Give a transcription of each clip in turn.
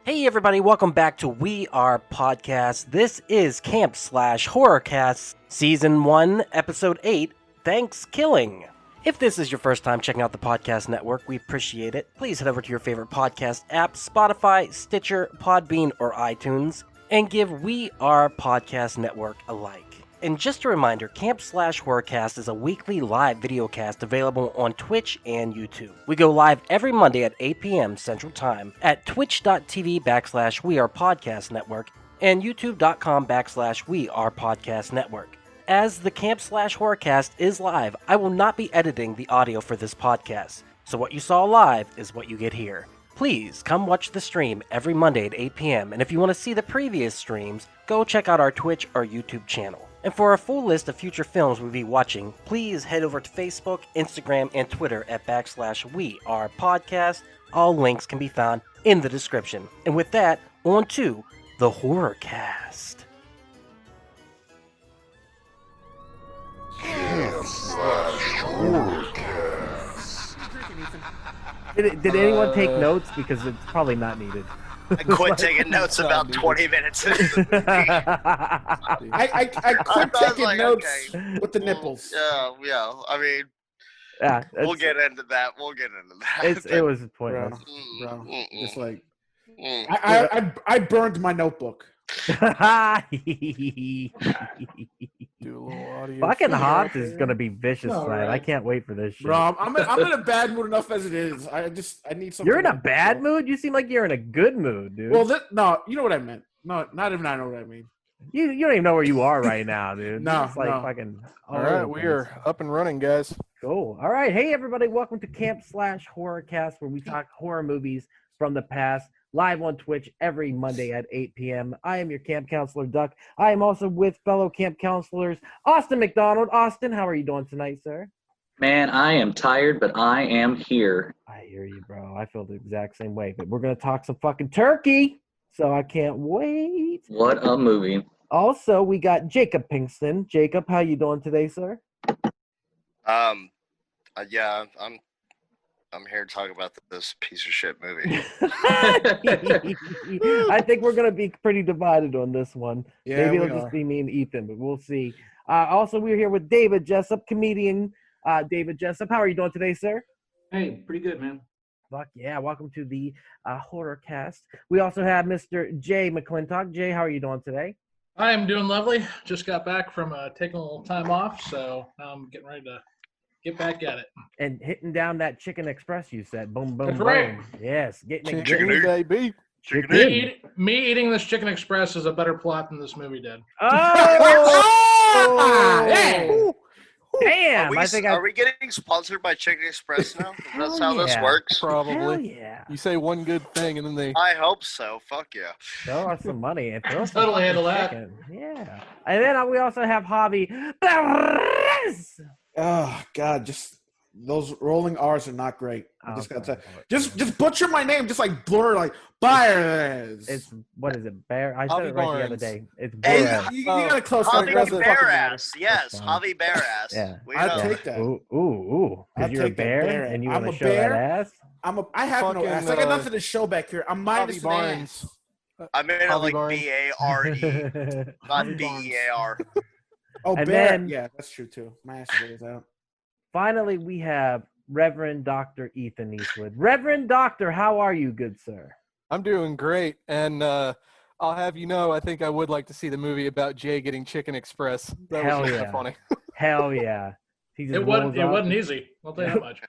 Hey everybody, welcome back to We Are Podcast. This is Camp Slash Horrorcast, Season 1, Episode 8, ThanksKilling. If this is your first time checking out the podcast network, we appreciate it. Please head over to your favorite podcast app, Spotify, Stitcher, Podbean, or iTunes, and give We Are Podcast Network a like. And just a reminder, Camp Slash Horrorcast is a weekly live videocast available on Twitch and YouTube. We go live every Monday at 8 p.m. Central Time at twitch.tv/WeArePodcastNetwork and youtube.com/WeArePodcastNetwork. As the Camp Slash Horrorcast is live, I will not be editing the audio for this podcast. So what you saw live is what you get here. Please come watch the stream every Monday at 8 p.m. And if you want to see the previous streams, go check out our Twitch or YouTube channel. And for a full list of future films we'll be watching, please head over to Facebook, Instagram, and Twitter at /WeArePodcast. All links can be found in the description. And with that, on to the Horrorcast. Did anyone take notes? Because it's probably not needed. I quit taking notes about 20 minutes into the movie. I quit taking notes with the nipples. Yeah. I mean, we'll get into that. It was pointless. Bro. Just like I burned my notebook. Do a little audio. Fucking Hobbs is gonna be vicious tonight. Right. I can't wait for this shit. Bro, I'm in a bad mood enough as it is. I need something. You're in a bad mood? You seem like you're in a good mood, dude. Well, no, you know what I meant. No, not even I know what I mean. You don't even know where you are right now, dude. No, You're just like no. fucking. All right, we are up and running, guys. Cool. All right, hey everybody, welcome to Camp Slash Horrorcast, where we talk horror movies from the past. Live on Twitch every Monday at 8 p.m. I am your camp counselor, Duck. I am also with fellow camp counselors, Austin McDonald. Austin, how are you doing tonight, sir? Man, I am tired, but I am here. I hear you, bro. I feel the exact same way. But we're going to talk some fucking turkey, so I can't wait. What a movie. Also, we got Jacob Pinkston. Jacob, how you doing today, sir? Yeah, I'm here to talk about this piece of shit movie. I think we're going to be pretty divided on this one. Yeah, Maybe we it'll are. just be me and Ethan, but we'll see. Also, we're here with David Jessup, comedian David Jessup. How are you doing today, sir? Hey, pretty good, man. Fuck yeah. Welcome to the Horrorcast. We also have Mr. Jay McClintock. Jay, how are you doing today? I am doing lovely. Just got back from taking a little time off, so now I'm getting ready to get back at it. And hitting down that Chicken Express you said. Boom, boom, That's boom. right. Yes. Getting it Chicken good. baby. Chicken. Me eating this Chicken Express is a better plot than this movie did. Oh! Yeah. Damn. Are we getting sponsored by Chicken Express now? That's how this yeah. works? Hell Probably. yeah. You say one good thing and then they. I hope so. Fuck yeah. Throw us some money. And throw us some Totally handle fucking that. chicken. Yeah. And then we also have Javi. Oh God, just those rolling R's are not great. I just got to Okay. just butcher my name, just like blur, like Byers. It's what is it? Bear. I said Javi it right the other Barnes. day. It's Hey, Bear. you gotta close Javi that. Bearass. Yes, That's fine. Javi Bearass. Yeah. We I'll know. take that. Ooh. I'll Because you're a take that bear bear. and you I'm want a to show bear. that ass. I have no Fucking, ass. I got nothing to show back here. I'm minus Javi the Barnes. ass. I made it Javi like Barnes. B-A-R-E, not B-E-A-R. Oh, And bear. then- Yeah, that's true too. My ass is out. Finally, we have Reverend Dr. Ethan Eastwood. Reverend Doctor, how are you, good sir? I'm doing great, and I'll have you know, I think I would like to see the movie about Jay getting Chicken Express. That Hell was yeah. kind of funny. Hell yeah. He just It rolls up. wasn't easy. I'll tell you that much.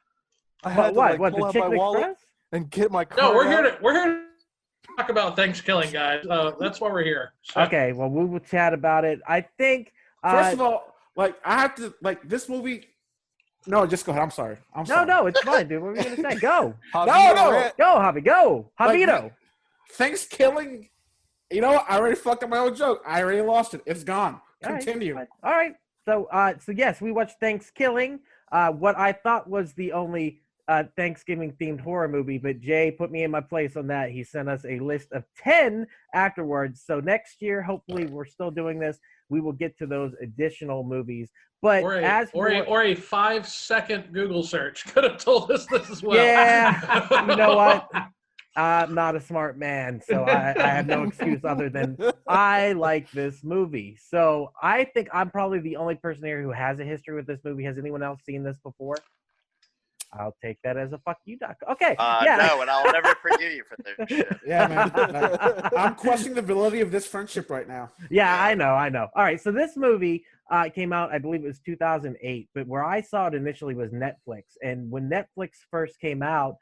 I had What? to What? pull The out my Chicken wallet Express? and get my card No, we're out. here to talk about ThanksKilling, guys. That's why we're here. So, Okay, well, we will chat about it. I think. First of all, like I have to like this movie. No, just go ahead. I'm sorry. No, it's fine, dude. What were you gonna say? Go, Javi No. Barnes. go, Javi, go, Javito. ThanksKilling. You know what? I already fucked up my own joke. I already lost it. It's gone. All right, Continue. fine. All right. So yes, we watched ThanksKilling. What I thought was the only Thanksgiving themed horror movie, but Jay put me in my place on that. He sent us a list of 10 afterwards. So next year, hopefully, we're still doing this. We will get to those additional movies. But or as a 5-second Google search could have told us this as well. Yeah, you know what? I'm not a smart man, so I have no excuse other than I like this movie. So I think I'm probably the only person here who has a history with this movie. Has anyone else seen this before? I'll take that as a fuck you, Doc. Okay. Yeah. No, and I'll never forgive you for this shit. Yeah, man. I'm questioning the validity of this friendship right now. Yeah, I know. All right, so this movie came out, I believe it was 2008, but where I saw it initially was Netflix. And when Netflix first came out,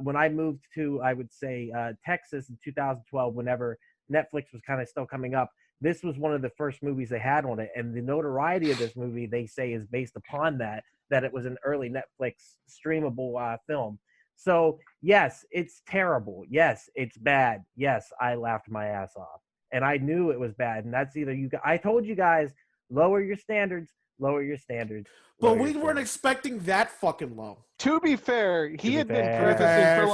when I moved to, I would say, Texas in 2012, whenever Netflix was kind of still coming up, this was one of the first movies they had on it. And the notoriety of this movie, they say, is based upon that it was an early Netflix streamable film. So, yes, it's terrible. Yes, it's bad. Yes, I laughed my ass off. And I knew it was bad. And that's either you. I told you guys, lower your standards. Lower your standards. But we weren't expecting that fucking low. To be fair, he had been fair. prefacing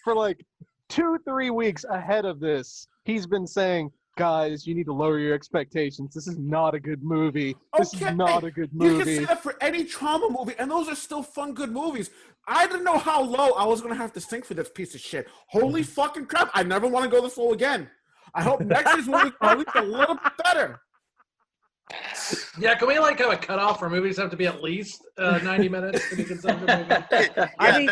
for like 2-3 weeks ahead of this. He's been saying, guys, you need to lower your expectations. This is not a good movie. This is not a good movie. You can say that for any trauma movie, and those are still fun, good movies. I didn't know how low I was going to have to sink for this piece of shit. Holy fucking crap. I never want to go this low again. I hope next year's movie are at least a little bit better. Yeah, can we like have a cutoff for movies have to be at least 90 minutes to be considered a movie? Yeah, I mean,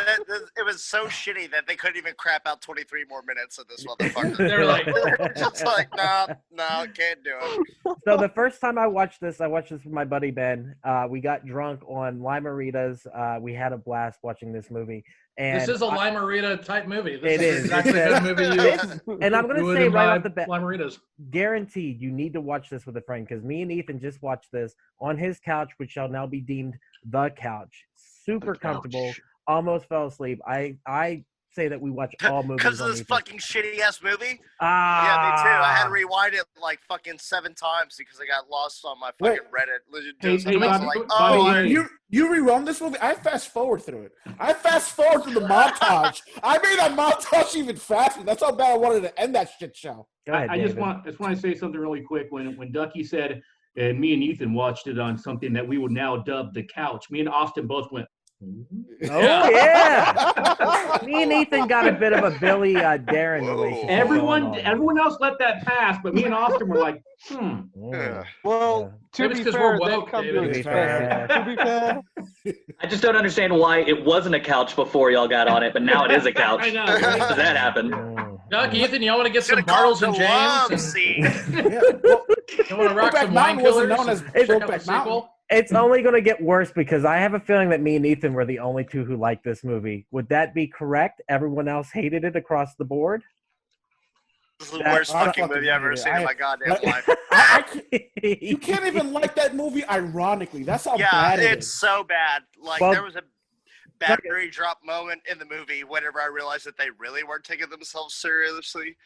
it was so shitty that they couldn't even crap out 23 more minutes of this motherfucker. They're like, just like, no, can't do it. So the first time I watched this with my buddy Ben. We got drunk on Lime-A-Ritas. We had a blast watching this movie. And this is a Lime-A-Rita type movie. This It is. exactly the movie and I'm going to say right off the bat, Lime-A-Ritas. guaranteed you need to watch this with a friend, because me and Ethan just watched this on his couch, which shall now be deemed the couch. Super comfortable. Almost fell asleep. I say that we watch all movies Because of on this Ethan. fucking shitty ass movie? Yeah, me too. I had to rewind it like fucking 7 times because I got lost on my fucking Reddit. Hey, I was like, oh, you rerun this movie? I fast forward through it. I fast forward through the montage. I made that montage even faster. That's how bad I wanted to end that shit show. Go ahead, I just David. want to say something really quick. When Ducky said, and me and Ethan watched it on something that we would now dub the couch. Me and Austin both went. Oh yeah. Me and Ethan got a bit of a Billy Darren relationship. Everyone else let that pass, but me and Austin were like, Yeah. Well, to Maybe be it's 'cause fair, we're woke, that comes David. with To be experience. fair. To be fair, I just don't understand why it wasn't a couch before y'all got on it, but now it is a couch. I know. How does that happen? Doug, Ethan, you want to get some Should have called Bartles the and love James? scene. Yeah, well, You want to rock Brokeback some wine Mountain wasn't killers? known as and check out the Brokeback Mountain. sequel? It's only going to get worse because I have a feeling that me and Ethan were the only two who liked this movie. Would that be correct? Everyone else hated it across the board? This is the worst I fucking fucking movie I've ever hated it. seen in my goddamn life. You can't even like that movie ironically. That's how Yeah, bad it it's is. so bad. Like, Well- there was a battery drop moment in the movie whenever I realized that they really weren't taking themselves seriously.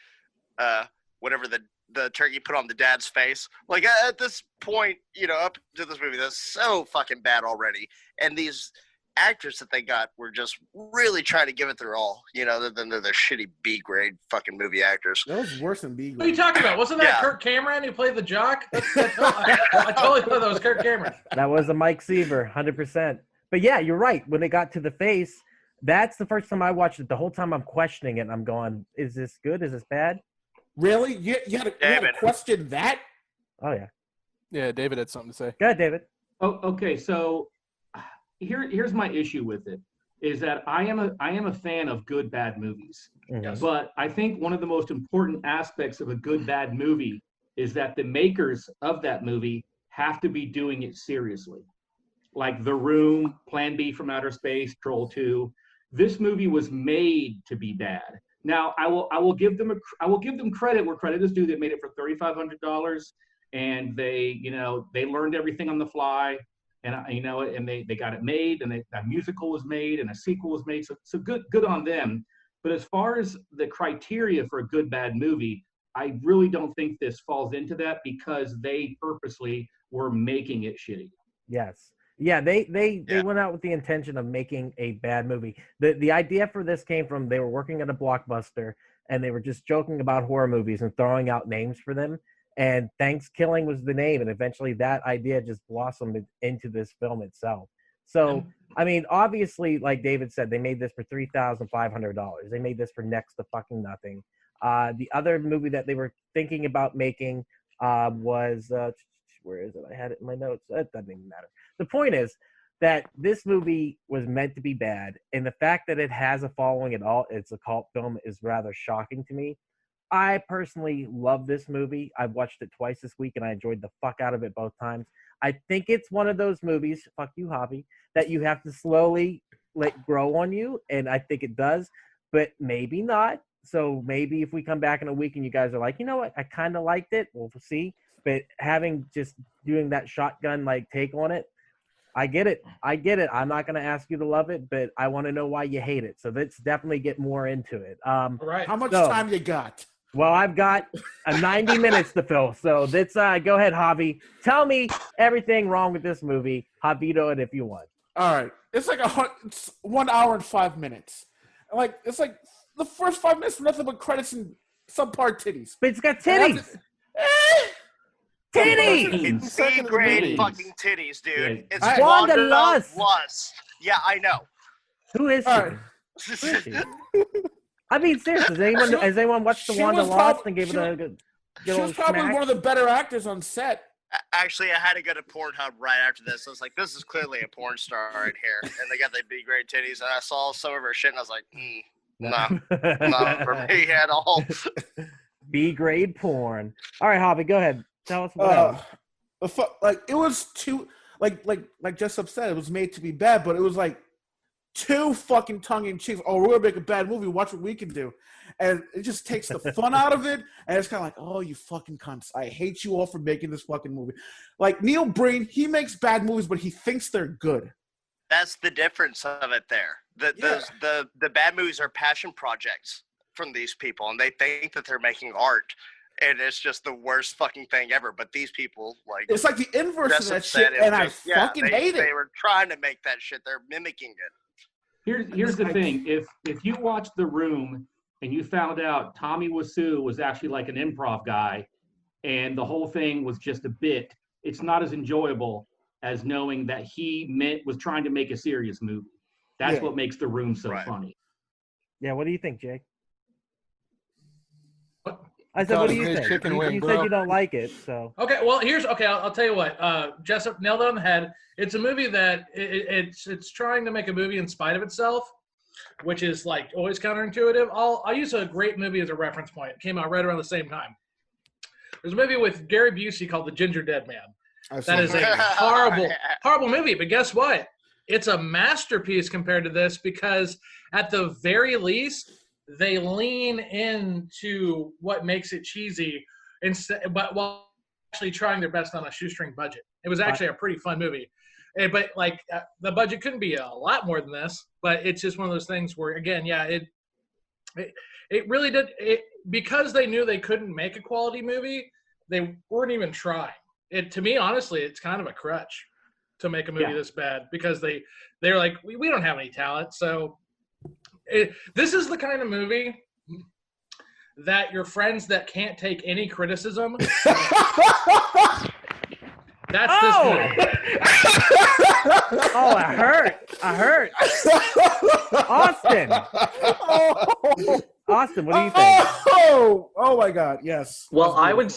Whenever the turkey put on the dad's face. Like, at this point, up to this movie, that's so fucking bad already. And these actors that they got were just really trying to give it their all, other than they're the shitty B-grade fucking movie actors. That was worse than B. What are you talking about? Wasn't that Yeah. Kirk Cameron who played the jock? I totally thought that was Kirk Cameron. That was a Mike Seaver, 100%. But yeah, you're right. When it got to the face, that's the first time I watched it. The whole time I'm questioning it, and I'm going, is this good? Is this bad? Really? You had to David. question that? Oh, yeah. yeah, David had something to say. Go ahead, David. Oh, okay. So here's my issue with it is that I am a fan of good bad movies. Mhm. But I think one of the most important aspects of a good bad movie is that the makers of that movie have to be doing it seriously. Like The Room, Plan B from Outer Space, Troll 2. This movie was made to be bad. Now, I will give them credit where credit is due. They made it for $3,500, and they learned everything on the fly, and and they got it made, and a musical was made, and a sequel was made. So good on them. But as far as the criteria for a good bad movie, I really don't think this falls into that because they purposely were making it shitty. Yes. Yeah, they went out with the intention of making a bad movie. The idea for this came from they were working at a Blockbuster and they were just joking about horror movies and throwing out names for them. And ThanksKilling was the name, and eventually that idea just blossomed into this film itself. So, I mean, obviously, like David said, they made this for $3,500. They made this for next to fucking nothing. The other movie that they were thinking about making was where is it? I had it in my notes. It doesn't even matter. The point is that this movie was meant to be bad, and the fact that it has a following at all, it's a cult film, is rather shocking to me. I personally love this movie. I've watched it twice this week, and I enjoyed the fuck out of it both times. I think it's one of those movies, fuck you, Hobby, that you have to slowly let grow on you, and I think it does, but maybe not. So maybe if we come back in a week and you guys are like, you know what, I kind of liked it, we'll see. But doing that shotgun like take on it, I get it. I'm not going to ask you to love it, but I want to know why you hate it. So let's definitely get more into it. Right. How much time you got? Well, I've got 90 minutes to fill. So let's go ahead, Javi. Tell me everything wrong with this movie. Javito it if you want. All right. It's like it's 1 hour and 5 minutes. Like it's like the first 5 minutes were nothing but credits and subpar titties. But it's got titties. Titties! It's C-grade fucking titties, dude. It's Wanda Lust. Yeah, I know. Who is she? All right. Who is she? I mean, seriously, has anyone watched the Wanda Lost and gave it a good She was probably one of the better actors on set. Actually, I had to go to Pornhub right after this. I was like, this is clearly a porn star right here. And they got the B-grade titties. And I saw some of her shit, and I was like, no, not for me at all. B-grade porn. All right, Hobby, go ahead. Tell us what like it was too like Jessup said, it was made to be bad, but it was like too fucking tongue-in-cheek. Oh, we're gonna make a bad movie, watch what we can do. And it just takes the fun out of it, and it's kind of like, oh, you fucking cunts, I hate you all for making this fucking movie. Like Neil Breen, he makes bad movies, but he thinks they're good. That's the difference of it there. The bad movies are passion projects from these people, and they think that they're making art. And it's just the worst fucking thing ever. But these people, like... It's like the inverse of that shit, and I fucking hate it. They were trying to make that shit. They're mimicking it. Here's the thing. If you watched The Room and you found out Tommy Wiseau was actually like an improv guy and the whole thing was just a bit, it's not as enjoyable as knowing that he was trying to make a serious movie. That's what makes The Room so funny. Yeah, what do you think, Jake? I said, what do you think? You said you don't like it, so. Okay, well, I'll tell you what. Jessup nailed it on the head. It's a movie that it's trying to make a movie in spite of itself, which is like always counterintuitive. I'll use a great movie as a reference point. It came out right around the same time. There's a movie with Gary Busey called The Ginger Dead Man. That is a horrible movie, but guess what? It's a masterpiece compared to this because at the very least, they lean into what makes it cheesy, but while actually trying their best on a shoestring budget. It was actually a pretty fun movie. But like the budget couldn't be a lot more than this, but it's just one of those things where, again, it really did it because they knew they couldn't make a quality movie. They weren't even trying. To me, honestly, it's kind of a crutch to make a movie this bad because they're like, we don't have any talent, so. This is the kind of movie that your friends that can't take any criticism. That's this movie. Oh, I hurt. Austin. Austin, what do you think? Oh my God, yes. Well, I would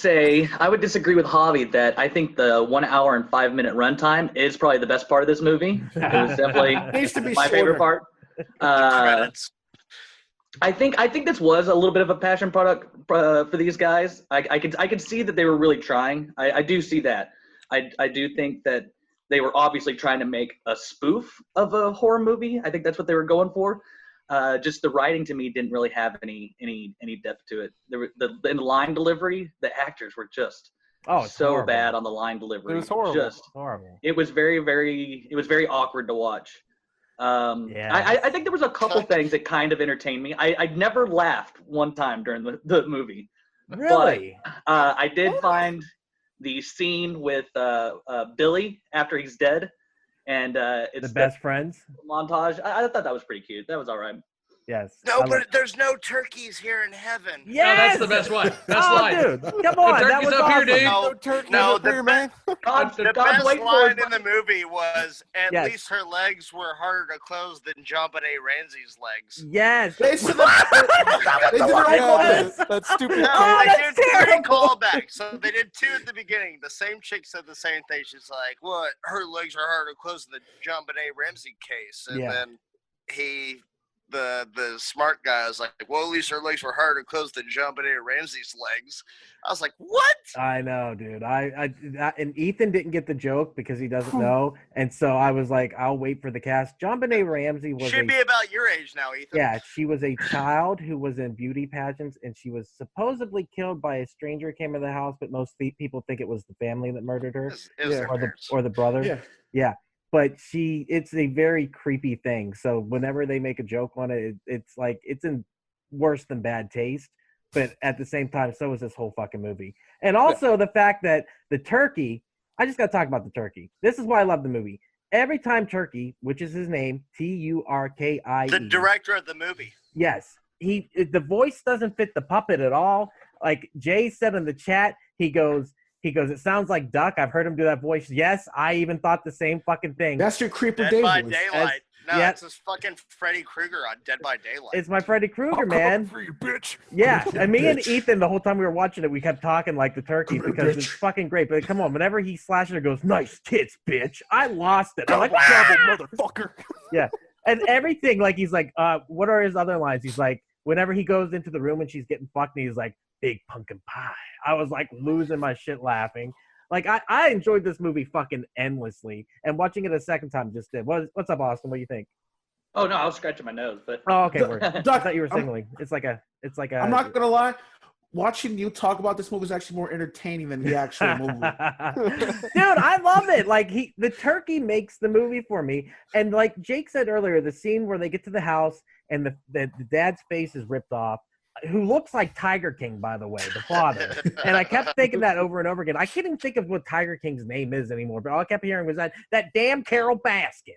disagree with Javi that I think the 1 hour and 5 minute runtime is probably the best part of this movie. It was definitely my favorite part. I think this was a little bit of a passion product for these guys. I could see that they were really trying. I do see that. I do think that they were obviously trying to make a spoof of a horror movie. I think that's what they were going for. Just the writing to me didn't really have any depth to it. In the line delivery, the actors were just so bad on the line delivery. It was horrible. Just horrible. It was very awkward to watch. I think there was a couple things that kind of entertained me. I never laughed one time during the movie. Really? But, I did find the scene with Billy after he's dead, and it's the best friends montage. I thought that was pretty cute. That was all right. Yes. No, but there's no turkeys here in heaven. No, Yes. that's the best one. Best Oh, line. dude, come on, that turkey's was up here, awesome. dude. No, turkey no, up here, man. God's, The God's best waiting for line us. in the movie was, at Yes. least her legs were harder to close than John Benet Ramsey's legs. Yes. They did it right Yeah, one. that stupid. No, Oh, they that's did three terrible. callbacks. So they did two at the beginning. The same chick said the same thing. She's like, "What? Her legs are harder to close than the John Benet Ramsey case." And Yeah. then the smart guy was like, "Well, at least her legs were harder to close than John Benet Ramsey's legs." I was like, "What?" I know, dude. And Ethan didn't get the joke because he doesn't know, and so I was like, I'll wait for the cast. John Benet Ramsey was Should be about your age now, Ethan. yeah, she was a child who was in beauty pageants, and she was supposedly killed by a stranger who came in the house, but most people think it was the family that murdered her, It was their parents. or the brother. Yeah. Yeah. But it's a very creepy thing. So whenever they make a joke on it, it's like it's in worse than bad taste. But at the same time, so is this whole fucking movie. And also the fact that the turkey, I just got to talk about the turkey. This is why I love the movie. Every time Turkey, which is his name, Turkie. The director of the movie. Yes. The voice doesn't fit the puppet at all. Like Jay said in the chat, he goes, it sounds like Duck. I've heard him do that voice. Yes, I even thought the same fucking thing. That's your Creeper Dead Day by voice. Daylight. No, yeah. it's this fucking Freddy Krueger on Dead by Daylight. It's my Freddy Krueger, man. For you, bitch. Yeah, and me and Bitch. Ethan, the whole time we were watching it, we kept talking like the turkey Come here, because bitch. it's fucking great. But come on, whenever he slashes her, goes, nice tits, bitch. I lost it. I'm like, Gobble, motherfucker. and everything, like he's like, what are his other lines? He's like, whenever he goes into the room and she's getting fucked, and he's like, big pumpkin pie. I was like losing my shit laughing. Like I enjoyed this movie fucking endlessly, and watching it a second time just did. What's up, Austin? What do you think? Oh no, I was scratching my nose, but Oh, okay, word. I Duck, thought you were signaling. It's like a. I'm not gonna lie. Watching you talk about this movie is actually more entertaining than the actual movie. Dude, I love it. Like the turkey makes the movie for me. And like Jake said earlier, the scene where they get to the house and the dad's face is ripped off, who looks like Tiger King, by the way, the father. And I kept thinking that over and over again. I can't even think of what Tiger King's name is anymore, but all I kept hearing was that damn Carol Baskins.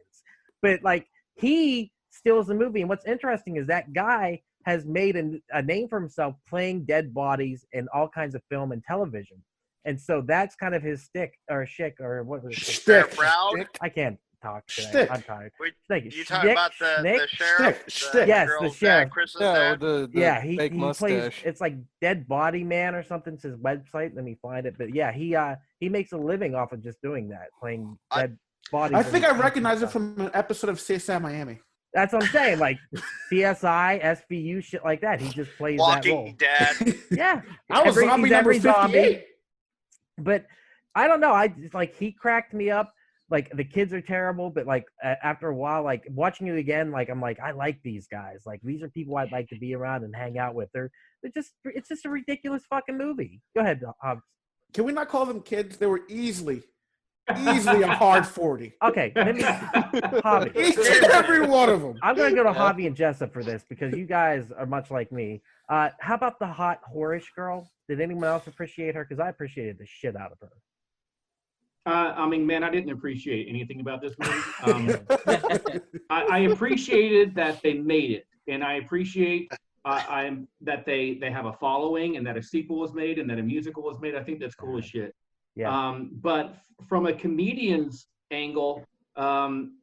But like he steals the movie. And what's interesting is that guy has made a name for himself playing dead bodies in all kinds of film and television. And so that's kind of his stick or shick or what was it? Shtick. Brown? I can't talk today. Shtick. I'm tired. Wait, Thank you. You talking about the sheriff? Shtick. Yes, the girl's sheriff. dad, Chris's Yeah, dad? with the Yeah, he fake plays. mustache. It's like Dead Body Man or something. It's his website. Let me find it. But yeah, he makes a living off of just doing that, playing dead bodies. I think I and recognize it stuff. from an episode of CSI Miami. That's what I'm saying. Like CSI, SVU, shit like that. He just plays that role. Walking Dead. Yeah, I was zombie he's number every zombie. 58. But I don't know. I just like he cracked me up. Like the kids are terrible, but like after a while, like watching it again, like I'm like I like these guys. Like these are people I'd like to be around and hang out with. It's just a ridiculous fucking movie. Go ahead, Hobbs. Can we not call them kids? They were easily a hard 40. Okay, let me Javi. Each and every one of them. I'm gonna go to Javi and Jessup for this because you guys are much like me. How about the hot whorish girl? Did anyone else appreciate her? Because I appreciated the shit out of her. I mean, man, I didn't appreciate anything about this movie. I appreciated that they made it, and I appreciate that they have a following, and that a sequel was made, and that a musical was made. I think that's cool as shit. Yeah. But from a comedian's angle,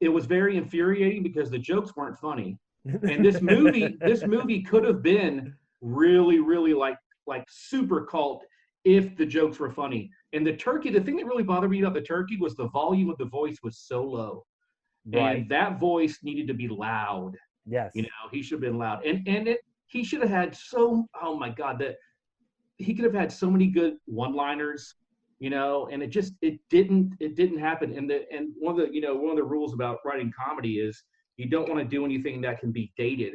it was very infuriating because the jokes weren't funny, and this movie could have been really like super cult if the jokes were funny. And the turkey, the thing that really bothered me about the turkey was the volume of the voice was so low. Right. And that voice needed to be loud. Yes. You know, he should have been loud. He should have had oh my God, that he could have had so many good one-liners, you know, and it didn't happen. And one of the rules about writing comedy is you don't want to do anything that can be dated.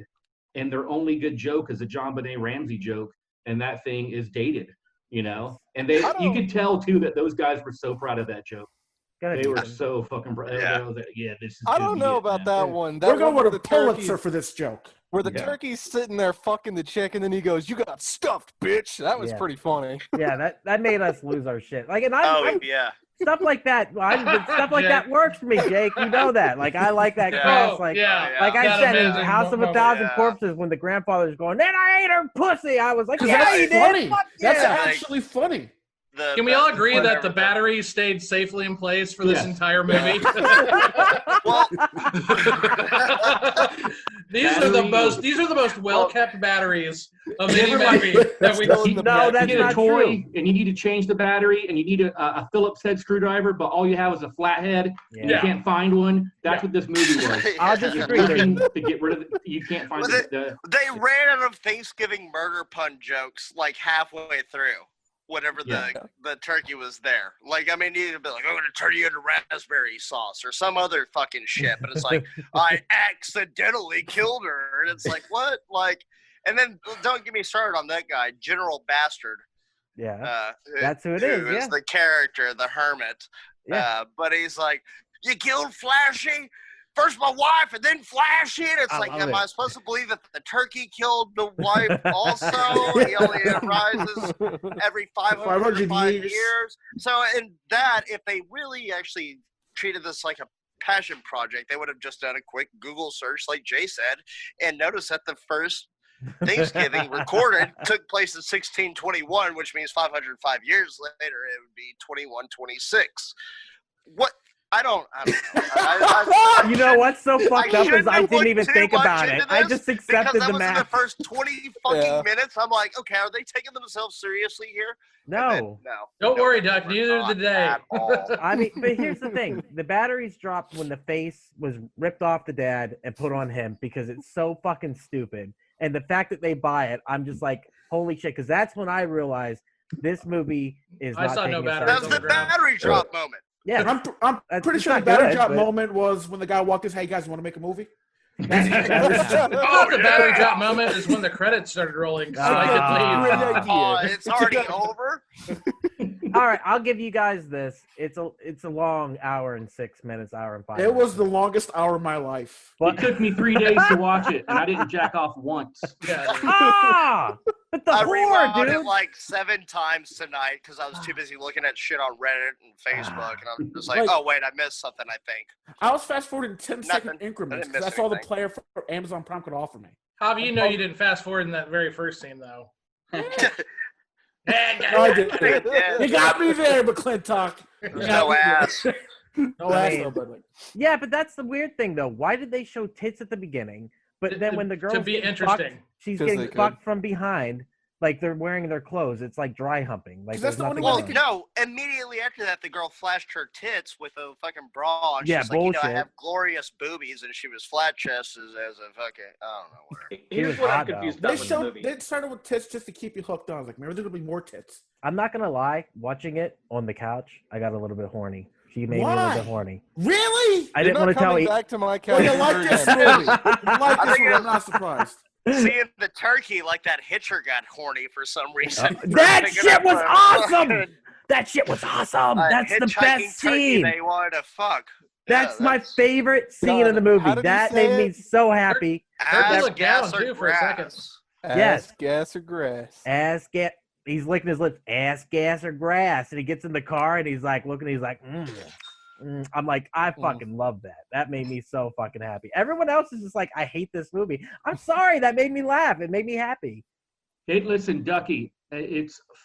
And their only good joke is a John Benet Ramsey joke, and that thing is dated. You know, and you could tell too that those guys were so proud of that joke. Go ahead, They were Ethan. so fucking proud. Yeah. This is. I gonna don't be know it, about man. that one. That We're going one with where a the turkey- Pulitzer for this joke. Where the Yeah. turkey's sitting there fucking the chick, and then he goes, "You got stuffed, bitch." That was Yeah. pretty funny. Yeah, that made us lose our shit. Like, and I'm Yeah. stuff like that. Stuff like that works for me, Jake. You know that. Like I like that Yeah. class. Like yeah. I That said in amazing House of a moment. Thousand Yeah. Corpses, when the grandfather's going, "Then I ate her pussy," I was like, Because "Yeah, that's he funny. did." Fuck That's yeah. actually funny. Can we all agree that whatever the battery stayed safely in place for this Yes. entire movie? Well, These are the most well kept batteries of any Never mind. movie that we. You- No, you that's need a not toy, true. and you need to change the battery, and you need a Phillips head screwdriver, but all you have is a flathead, and you Yeah. can't find one. That's what this movie was. I'll You're disagree. looking to get rid of it. You can't find Was the they ran out of Thanksgiving murder pun jokes like halfway through. Whenever the turkey was there. Like, I mean, you'd be like, I'm going to turn you into raspberry sauce or some other fucking shit. But it's like, I accidentally killed her. And it's like, what? Like, and then don't get me started on that guy, General Bastard. Yeah, that's who it is. Who Yeah, is the character, the hermit. Yeah. But he's like, you killed Flashy? First my wife and then Flashy? And it's I like, love am it. I supposed to believe that the turkey killed the wife also? He only arises every 505 years. So in that, if they really actually treated this like a passion project, they would have just done a quick Google search like Jay said and noticed that the first Thanksgiving recorded took place in 1621, which means 505 years later it would be 2126. What? I don't know. You know what's so fucked up is shouldn't I have didn't looked even too think much about into it. I this just accepted because that the was in the math. first 20 fucking Yeah. minutes. I'm like, okay, are they taking themselves seriously here? And then, No. no. Don't No, worry, they Duck. were Neither not did they. at all. I mean, but here's the thing: the batteries dropped when the face was ripped off the dad and put on him because it's so fucking stupid. And the fact that they buy it, I'm just like, holy shit! Because that's when I realized this movie is. I not saw no taking batteries That itself was on the the ground. battery drop moment. Yeah, I'm That's- pretty it's sure the not battery good, drop but- moment was when the guy walked in. Hey guys, want to make a movie? Oh, the battery drop moment is when the credits started rolling. So I could leave. Great idea. Oh, it's already over? All right, I'll give you guys this. It's a long hour and 6 minutes, hour and 5 It minutes. was the longest hour of my life. It took me 3 days to watch it, and I didn't jack off once. Yeah. But the I horror, rewound dude. it like 7 times tonight because I was too busy looking at shit on Reddit and Facebook, and I'm just like, Like- oh wait, I missed something. I think. I was fast forwarding 10-second Nothing. increments I didn't because miss that's all the anything. player for Amazon Prime could offer me. Javi, you know you didn't fast forward in that very first scene, though. No, I didn't. Yeah. You got me there, McClintock. There's no ass. No I ass mean, though, but like, Yeah, but that's the weird thing, though. Why did they show tits at the beginning, but then when the girl's be getting interesting. fucked, she's 'Cause getting they could. fucked from behind, like they're wearing their clothes. It's like dry humping. Like 'Cause there's that's the nothing only way Well, they going could- no. Immediately after that, the girl flashed her tits with a fucking bra. And Yeah, she's like, you know, I bullshit. have glorious boobies, and she was flat chested as a fucking. I don't know where. Here's was what I'm hot, though. confused they about with the showed movie. they started with tits just to keep you hooked on. I was like, maybe there's gonna be more tits. I'm not gonna lie. Watching it on the couch, I got a little bit horny. She made me a Why? little bit horny. Really? I You're didn't want to not tell coming you. back to my Well, couch. you like ever this again. movie. You like I this think movie. I'm not surprised. Seeing the turkey like that hitcher got horny for some reason. That Picking shit up was a awesome! fucking, That shit was awesome. That's the hitchhiking best turkey scene. They wanted to fuck. That's my favorite scene in the God, movie. how did he That say made me it? so happy. Turkey Ass, looked gas, down, or too, for a second. grass. Yes. Ass, gas, or grass. Ass gas. He's licking his lips. Ass, gas, or grass. And he gets in the car and he's like looking. He's like, I'm like, I fucking love that. That made me so fucking happy. Everyone else is just like, I hate this movie. I'm sorry. That made me laugh. It made me happy. Hey, listen, Ducky,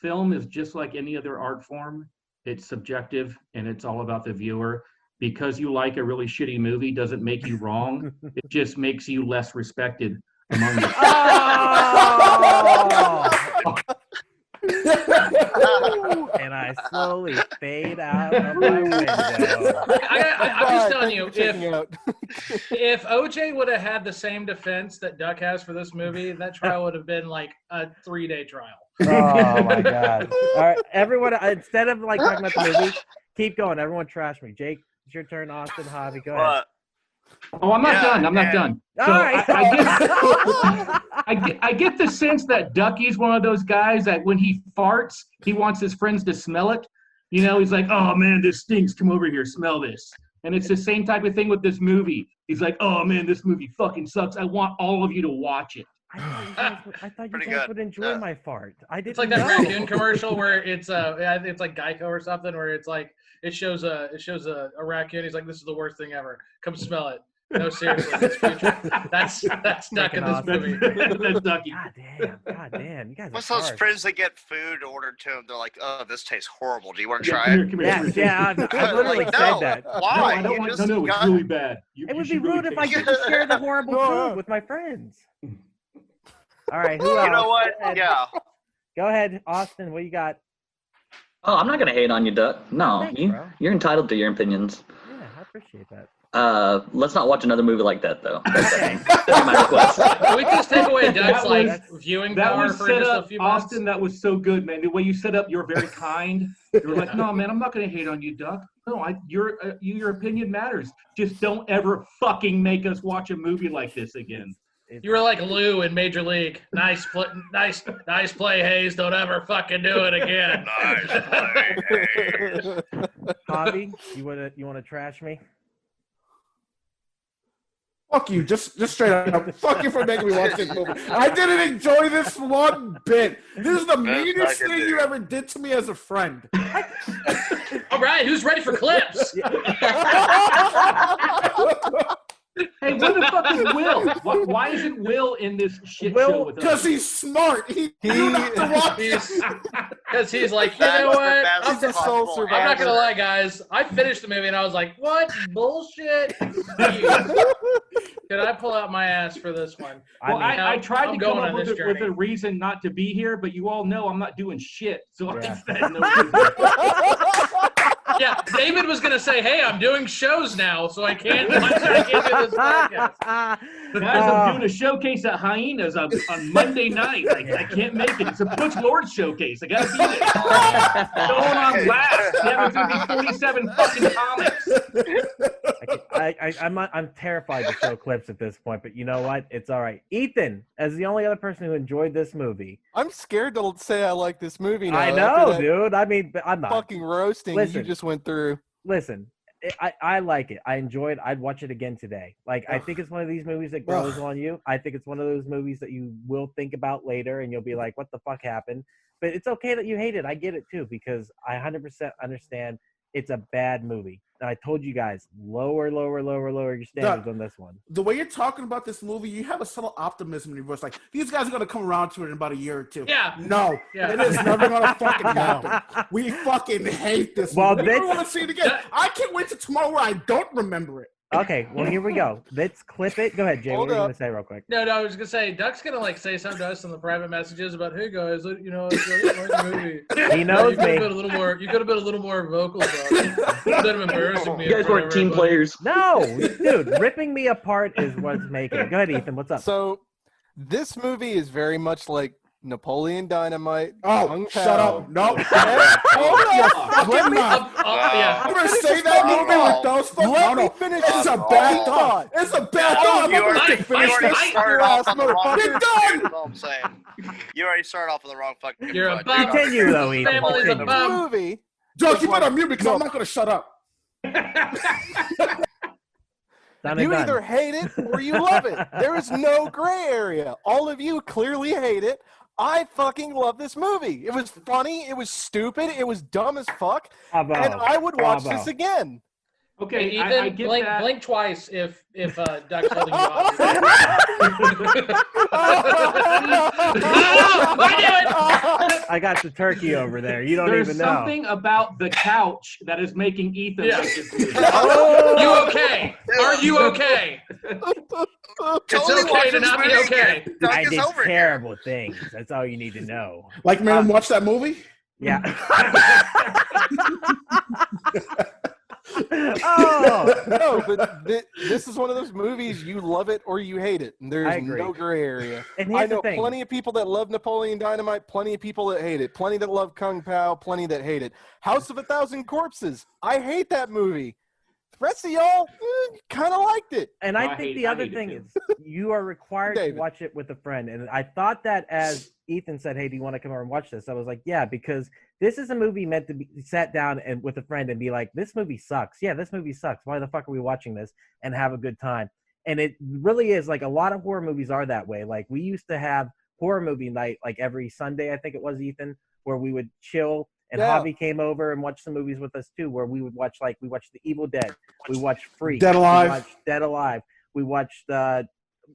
film is just like any other art form. It's subjective, and it's all about the viewer. Because you like a really shitty movie doesn't make you wrong. It just makes you less respected among the Oh! And I slowly fade out of my window. I'm just telling you, Checking out. if OJ would have had the same defense that Duck has for this movie, that trial would have been like a 3-day trial. Oh my god! All right, everyone. Instead of like talking about the movie, keep going. Everyone, trash me. Jake, it's your turn. Austin, Javi, go ahead. Oh, I'm not Yeah, done. I'm not yeah. done. All So right. I get the sense that Ducky's one of those guys that when he farts, he wants his friends to smell it. You know, he's like, oh man, this stinks. Come over here, smell this. And it's the same type of thing with this movie. He's like, oh man, this movie fucking sucks. I want all of you to watch it. I thought you Pretty guys good. would enjoy Yeah. my fart. I didn't It's like that know. raccoon commercial where it's it's like Geico or something where it's like it shows a raccoon. He's like, this is the worst thing ever. Come smell it. No, seriously, it's future. That's Duck in this Freaking movie. That's Ducky. God damn, you guys. What's are those harsh. friends that get food ordered to them? They're like, "Oh, this tastes horrible. Do you want to Yeah, try come here, it?" come here, Yeah, come here. yeah, I literally Like, said no. that. No, Why? I don't You want. just No, it's got- really bad. It would be should really rude if I taste get it. to share the horrible No. food with my friends. All right, who else? You know what? Go ahead. Yeah. Go ahead, Austin. What you got? Oh, I'm not gonna hate on you, Duck. No, Thanks, bro. you're entitled to your opinions. Yeah, I appreciate that. Let's not watch another movie like that, though. That'd be my request. Can we just take away Doug's That like was- viewing That power was for set just a up, few months? Austin. That was so good, man. The way you set up, you're very kind. You're like, no, man, I'm not gonna hate on you, Duck. No, your opinion matters. Just don't ever fucking make us watch a movie like this again. You were like Lou in Major League. Nice play, Hayes. Don't ever fucking do it again. Nice play. Hey. Javi, you wanna trash me? Fuck you, just straight up. Fuck you for making me watch this movie. I didn't enjoy this one bit. This is the meanest fucking thing you dude. ever did to me as a friend. All right, who's ready for clips? Hey, where the fuck is Will? Why isn't Will in this shit Will, show with Because us? he's smart. He knew not to watch this. Because he's like, you That's know the what? best He's a soul possible survivor. I'm not gonna answer. lie, guys. I finished the movie and I was like, "What bullshit?" Can I pull out my ass for this one? Well, I tried I'm to come going up on with this a journey. reason not to be here, but you all know I'm not doing shit. So Yeah. I said no. Yeah, David was gonna say, "Hey, I'm doing shows now, so I can't do this podcast." But guys, I'm doing a showcase at Hyenas on Monday night. I can't make it. It's a Butch Lord showcase. I gotta be there. Going on last. Yeah, there's gonna be 47 fucking comics. I'm terrified to show clips at this point, but you know what? It's all right. Ethan, as the only other person who enjoyed this movie, I'm scared to say I like this movie now. I after know, that dude. I mean, I'm not. fucking roasting you Listen. just went through. Listen, I like it. I enjoyed it. I'd watch it again today. Like, I think it's one of these movies that grows on you. I think it's one of those movies that you will think about later, and you'll be like, "What the fuck happened?" But it's okay that you hate it. I get it too, because I 100% understand it's a bad movie. And I told you guys, lower your standards on this one. The way you're talking about this movie, you have a subtle optimism in your voice. Like, these guys are going to come around to it in about a year or two. Yeah. No, Yeah. it is never going to fucking happen. We fucking hate this Well, movie. We that's- want to see it again. I can't wait till tomorrow where I don't remember it. Okay, well, here we go. Let's clip it. Go ahead, Jay. Hold what are you up. going to say real quick? No, I was gonna say Duck's gonna like say something to us in the private messages about, "Hey guys, you know, it's a nice movie. He knows you could me. have been a little more. You could have been a little more vocal about it. Instead of embarrassing me. You guys weren't team players. No, dude, ripping me apart is what's making it. Go ahead, Ethan. What's up? So this movie is very much like Napoleon Dynamite. Oh, Kung shut Pao. up. No. Hold Your up. fucking Let me- mouth. Yeah. I'm going to say that movie with those folks. Let No, me no. finish This is a this bad fucking thought. thought. It's a bad thought. I'm You not going already, to finish you already this. started off on the wrong motherfucker. foot. You're done. That's all I'm saying. You already started off on the wrong fucking You're foot. above- Continue, though, Ethan. Family's Continue. above- Movie. Joke, you better mute me because I'm not going to shut up. Done and You done. either hate it or you love it. There is no gray area. All of you clearly hate it. I fucking love this movie. It was funny. It was stupid. It was dumb as fuck. Bravo. And I would watch Bravo. this again. Okay, Hey, Ethan, I get blink, that. blink twice if Duck's holding you off. I got the turkey over there. You don't There's even know. something about the couch that is making Ethan Yeah. like this movie. Oh, You okay? Are you okay? It's Totally okay watch to this not be movie okay. again. Doug I is did over here. terrible things. That's all you need to know. Like, man, watch that movie? Yeah. Oh, No, but this is one of those movies you love it or you hate it. And I there's agree. no gray area. and I here's know the thing. plenty of people that love Napoleon Dynamite, plenty of people that hate it, plenty that love Kung Pao, plenty that hate it. House of a Thousand Corpses. I hate that movie. The rest of y'all kind of liked it. And No, I I think hate- the I other hate it thing too. is you are required to David. watch it with a friend. And I thought that as Ethan said, "Hey, do you want to come over and watch this?" I was like, "Yeah," because this is a movie meant to be sat down and with a friend and be like, "This movie sucks. Yeah, this movie sucks. Why the fuck are we watching this?" And have a good time. And it really is like a lot of horror movies are that way. Like we used to have horror movie night like every Sunday, I think it was, Ethan, where we would chill and Yeah. Hobby came over and watched some movies with us too, where we would watch we watched The Evil Dead, we watched Freak, Dead Alive. we watched Dead Alive, we watched Yeah,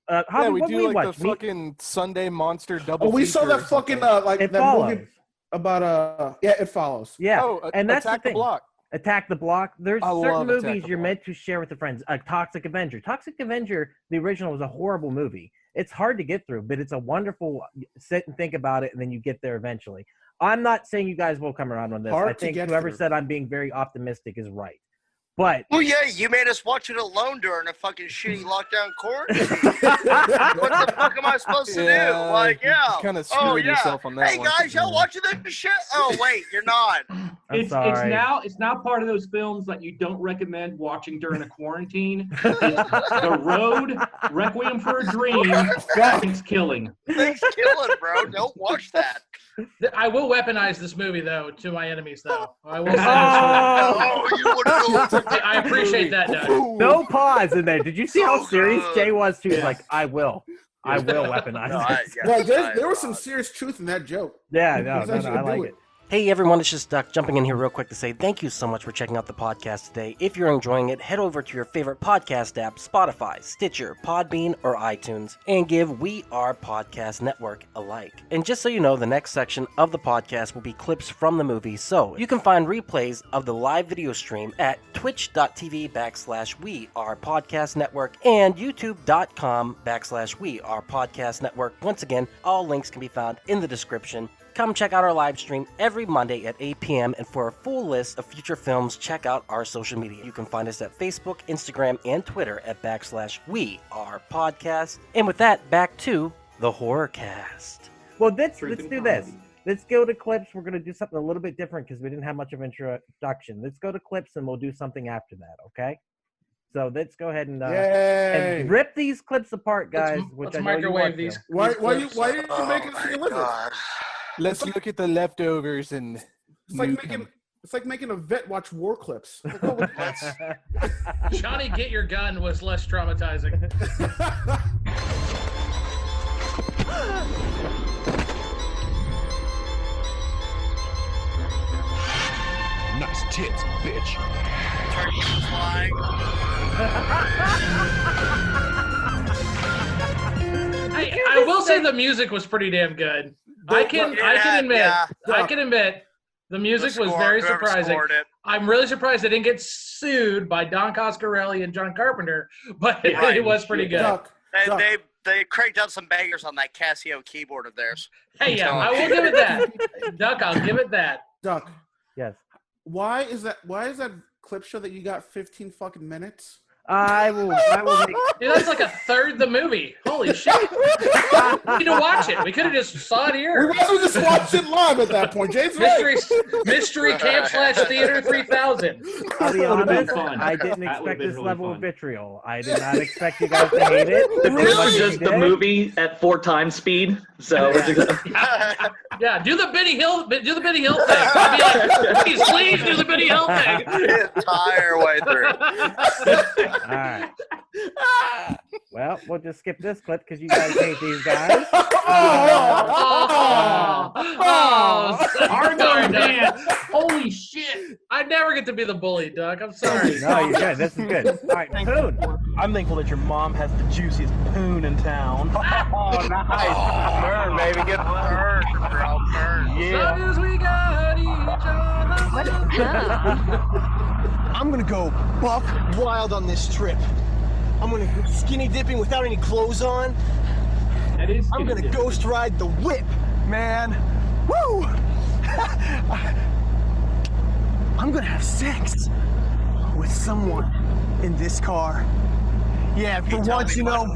Hobby, we what do we like watch? the fucking Sunday monster double. Oh, we saw feature or that fucking something. like It that Follows. movie about It Follows. Yeah, Oh, and that's Attack the the thing. Block. Attack the Block. There's I certain love Attack movies the you're Block. meant to share with your friends. Toxic Avenger. Toxic Avenger, the original, was a horrible movie. It's hard to get through, but it's a wonderful sit and think about it, and then you get there eventually. I'm not saying you guys will come around on this. Hard I to think get whoever through. said I'm being very optimistic is right. But Well, yeah, you made us watch it alone during a fucking shitty lockdown quarantine. What the fuck am I supposed to do? Like, yeah. Kind of Oh, screwed yeah. yourself on that Hey one. guys, y'all watching this shit? Oh wait, you're not. I'm sorry. It's now part of those films that you don't recommend watching during a quarantine. It's The Road, Requiem for a Dream, ThanksKilling. ThanksKilling, bro. Don't watch that. I will weaponize this movie though to my enemies though. I will. Say this. Oh, you would go. I appreciate that, Doug. No pause in there. Did you see how So serious good. Jay was? He was Yeah. like, I will weaponize No, this. Yeah, there was some serious truth in that joke. Yeah, He's no, actually I gonna like do it. Hey everyone, it's just Duck jumping in here real quick to say thank you so much for checking out the podcast today. If you're enjoying it, head over to your favorite podcast app, Spotify, Stitcher, Podbean, or iTunes, and give We Are Podcast Network a like. And just so you know, the next section of the podcast will be clips from the movie, so you can find replays of the live video stream at twitch.tv/We Are Podcast Network and youtube.com/We Are Podcast Network. Once again, all links can be found in the description. Come check out our live stream every Monday at 8 p.m. And for a full list of future films, check out our social media. You can find us at Facebook, Instagram, and Twitter at /We Are Podcast. And with that, back to the Horrorcast. Well, let's Truth do and this. comedy. Let's go to clips. We're going to do something a little bit different because we didn't have much of an introduction. Let's go to clips and we'll do something after that, okay? So let's go ahead and Yay! rip these clips apart, guys. Let's which I know you microwave want these. to. Why clips. did you Oh make us my deliver? God. Let's look at the leftovers and. It's like nuke making 'em. it's like making a vet watch war clips. Like, oh, what- Johnny, get your gun was less traumatizing. Nice tits, bitch. Turkey was flying. Hey, I will say the music was pretty damn good. I can admit the music was very surprising. I'm really surprised I didn't get sued by Don Coscarelli and John Carpenter, but Right. it was pretty good. Duck, Duck. They cranked out some bangers on that Casio keyboard of theirs. Hey, yeah, I will give it that. Duck, I'll give it that. Duck. Yes. Why is that clip show that you got 15 fucking minutes? I will make Dude, that's like a third the movie. Holy shit. We need to watch it. We could have just saw it We here. might as well just watch it live at that point. James, right. Mystery Camp / Theater 3000. I'll be That would've been honest, fun. I didn't That would've expect been this really level fun. of vitriol. I did not expect you guys to hate it. This was But just you the did. movie at 4 times speed. So Yeah, do the Benny Hill thing. I'd be like, please do the Benny Hill thing. The entire way through. All right. Well, we'll just skip this clip because you guys hate these guys. Sorry, Man, Doug. holy shit. I never get to be the bully, Doug. I'm sorry. No, you're good. This is good. All right, Poon. I'm thankful that your mom has the juiciest poon in town. Oh, nice. Burn, baby. Get burn. Girl, burn. As Yeah. long as we got each other. I'm gonna go buck wild on this trip. I'm gonna go skinny dipping without any clothes on. That is I'm gonna ghost ride the whip, man. Woo! I'm gonna have sex with someone in this car. Yeah, for once, you know,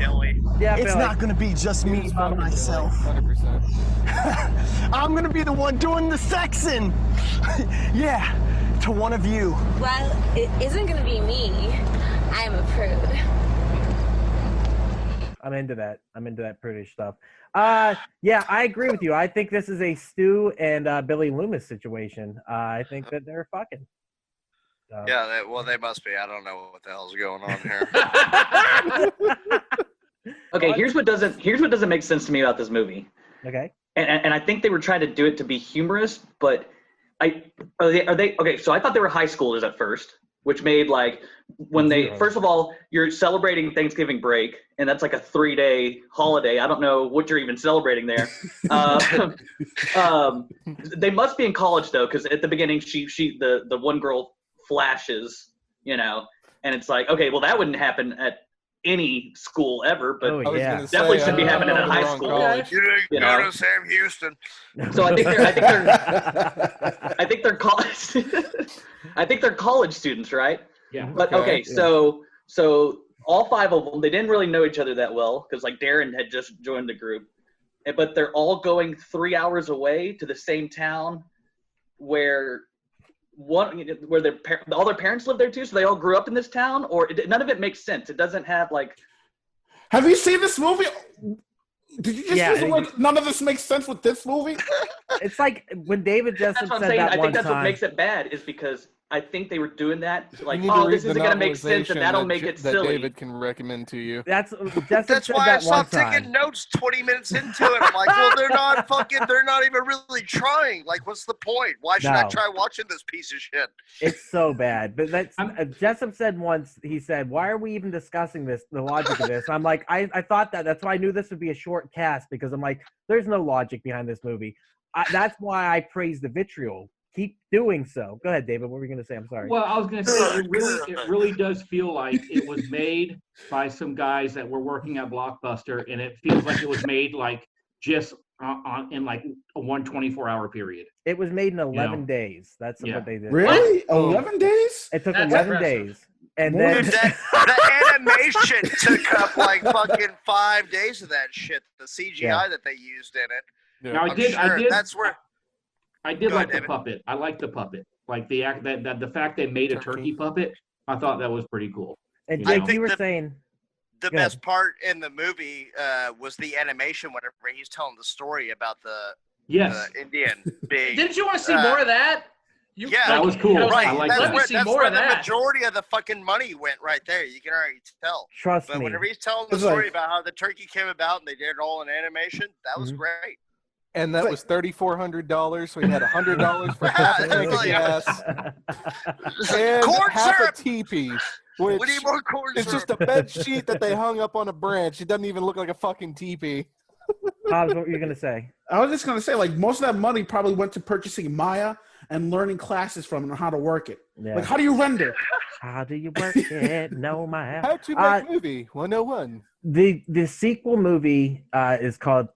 Yeah, it's Billy. not gonna be just me by myself. 100%. I'm gonna be the one doing the sexing. Yeah, to one of you. Well, it isn't going to be me. I'm a prude. I'm into that. I'm into that prudish stuff. Yeah, I agree with you. I think this is a Stu and Billy Loomis situation. I think that they're fucking. Yeah, they must be. I don't know what the hell's going on here. Okay, here's what doesn't make sense to me about this movie. Okay. And I think they were trying to do it to be humorous, but are they okay? So I thought they were high schoolers at first, which made like when they first of all you're celebrating Thanksgiving break, and that's like a 3-day holiday. I don't know what you're even celebrating there. They must be in college though, because at the beginning the one girl flashes, and it's like, okay, well that wouldn't happen at any school ever, but definitely should be happening at high school. You know to Sam Houston. So I think they're college. I think they're college students, right? Yeah. But okay, so all 5 of them, they didn't really know each other that well because like Darren had just joined the group, but they're all going 3 hours away to the same town where all their parents live there too, so they all grew up in this town, or none of it makes sense. It doesn't have like. Have you seen this movie? Did you just use the word, none of this makes sense with this movie? It's like when David Jessup said that I think that's what makes it bad, is because I think they were doing that like, this isn't going to make sense, and that'll make it silly. That David can recommend to you. That's why I stopped taking notes 20 minutes into it. I'm like, well, they're not even really trying. Like, what's the point? Why should I try watching this piece of shit? It's so bad. But that's Jessup said once, he said, why are we even discussing this, the logic of this? I'm like, I thought that's why I knew this would be a short cast, because I'm like, there's no logic behind this movie. That's why I praise the vitriol. Keep doing so. Go ahead, David. What were you going to say? I'm sorry. Well, I was going to say it really does feel like it was made by some guys that were working at Blockbuster, and it feels like it was made like just in like a 124-hour period. It was made in 11 days. That's what they did. Really? 11 days? It took 11 days. And then the animation took up like fucking 5 days of that shit. The CGI that they used in it. Yeah. Now, I did like the puppet. I like the puppet. Like the fact they made a turkey puppet, I thought that was pretty cool. And Jake, you were saying the best part in the movie was the animation whenever he's telling the story about the Indian being. Didn't you want to see more of that? That was cool. Right. I like that's where the majority of the fucking money went right there. You can already tell. Trust me. But whenever he's telling the story about how the turkey came about and they did it all in animation, that was great. And that was $3,400, so he had $100 for half a tank of gas and corn half syrup. a teepee, which we need more corn it's syrup. just a bed sheet that they hung up on a branch. It doesn't even look like a fucking teepee. Hobbs, what were you going to say? I was just going to say, like, most of that money probably went to purchasing Maya and learning classes from it on how to work it. Yeah. Like, how do you render? How do you work it? No, Maya. How'd you make movie 101? The sequel movie is called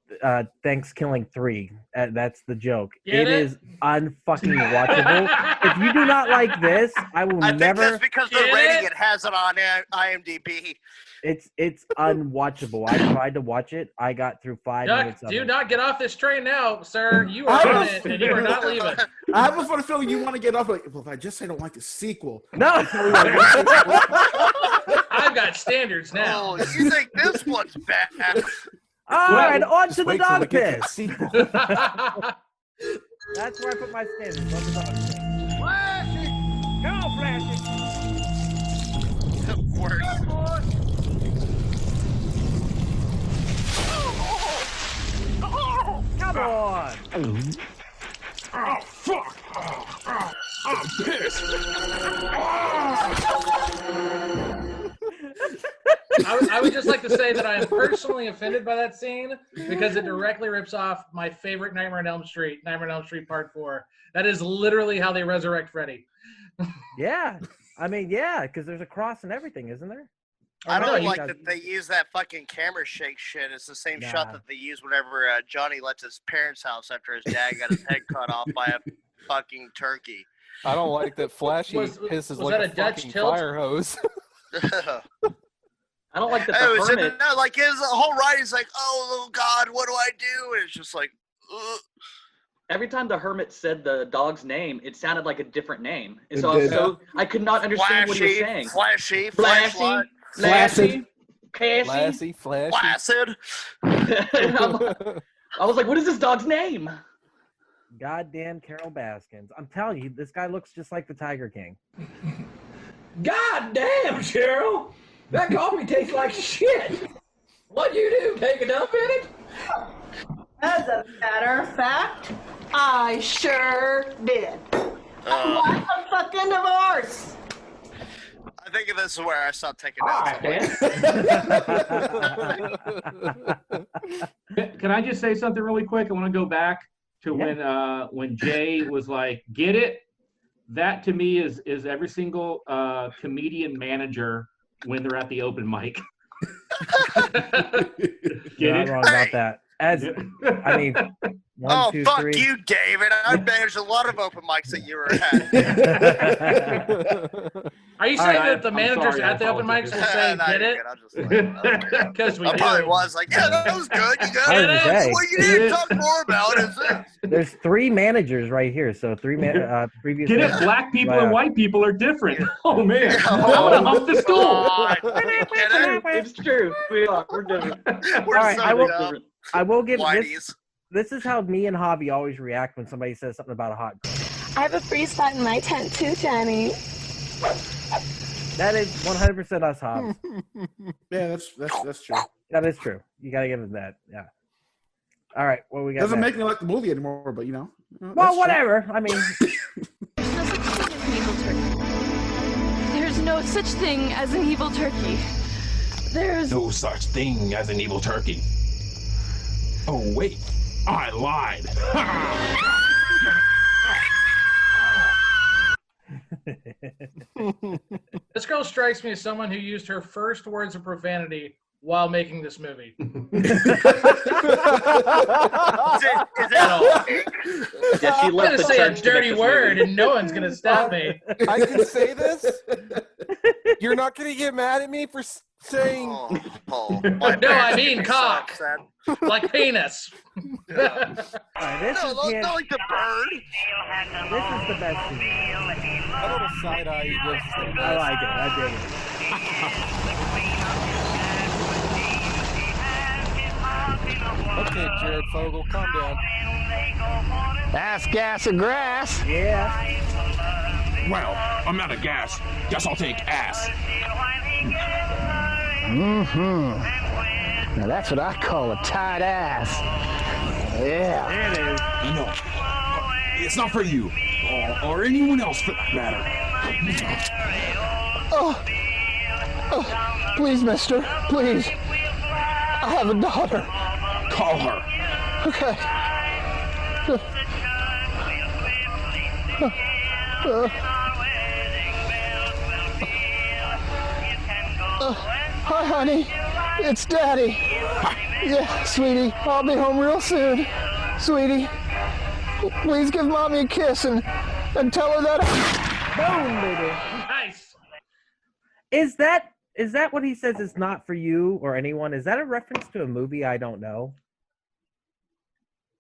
ThanksKilling 3. That's the joke. It is unfucking watchable. If you do not like this, I will never. I think that's because the rating it has it on IMDb. It's unwatchable. I tried to watch it. I got through 5 minutes of it. Do not get off this train now, sir. You are on it, and you are not leaving. I have a funny feeling you want to get off. Like, well, if I just say I don't like the sequel. No. I've got standards now. Oh, you think this one's bad? All right, on to the dog piss. That's where I put my standards. On the dog piss. Flashy! Come on, Flashy! Worse. Come on! Oh, fuck! I'm pissed! I would just like to say that I am personally offended by that scene because it directly rips off my favorite Nightmare on Elm Street, Part 4. That is literally how they resurrect Freddy. Yeah. I mean, yeah, because there's a cross and everything, isn't there? I don't like that they use that fucking camera shake shit. It's the same shot that they use whenever Johnny lets his parents' house after his dad got his head cut off by a fucking turkey. I don't like that Flashy pisses like a fucking fire hose. I don't like that the hermit. Like his whole ride, he's like, "Oh God, what do I do?" And it's just like, ugh. Every time the hermit said the dog's name, it sounded like a different name, and so I could not understand what he was saying. Flashy, Flashy, Flaccid, Cashy, Flaccid. I was like, "What is this dog's name?" Goddamn Carol Baskins! I'm telling you, this guy looks just like the Tiger King. God damn, Cheryl! That coffee tastes like shit! What'd you do? Take a dump in it? As a matter of fact, I sure did. What a fucking divorce! I think this is where I stopped taking notes. Can I just say something really quick? I want to go back to when Jay was like, "Get it?" That to me is every single comedian manager when they're at the open mic. You're not wrong about that. As I mean, one, two, fuck three. you, David. I've managed a lot of open mics that you were at. Are you saying that the managers at the open mics will say, "Get it"? Because we I probably do. was like, "Yeah, that was good. You got I was gonna it. say. What you need to talk more about is this." There's 3 managers right here, so 3 previous. Get it? managers. Black people and white people are different. Oh man, Yeah. I'm gonna hump the stool. It's true. We are. We're different. We're All right, so I will. dumb. I will give Whiteys. this is how me and Javi always react when somebody says something about a hot girl. I have a free spot in my tent too, Johnny. That is 100% us, Hobbs. Yeah, that's true. That is true. You gotta give it that. Yeah. All right, what we got? Doesn't next? make me like the movie anymore, but Well, that's whatever. I mean, There's no such thing as an evil turkey. There's no such thing as an evil turkey. Oh, wait. I lied. This girl strikes me as someone who used her first words of profanity while making this movie. Is that all? Yeah, she I'm left gonna the say a church to make dirty this word, movie. and no one's gonna stop me. I can say this. You're not gonna get mad at me for saying. No, I mean cock, like penis. all right, this No, is not like the bird. This is the best scene. A little side eye he gives is the best. I like it. I dig it. Okay, Jared Fogle, calm down. Ass, gas, and grass. Yeah. Well, I'm out of gas. Guess I'll take ass. Mm-hmm. Now that's what I call a tight ass. Yeah. There it is. No, it's not for you. Or anyone else for that matter. Oh, please, mister, please. I have a daughter. Call her. Okay. Hi, honey. It's Daddy. Yeah, sweetie. I'll be home real soon. Sweetie, please give Mommy a kiss and tell her that. Boom, baby. Nice. Is that what he says is not for you or anyone? Is that a reference to a movie I don't know?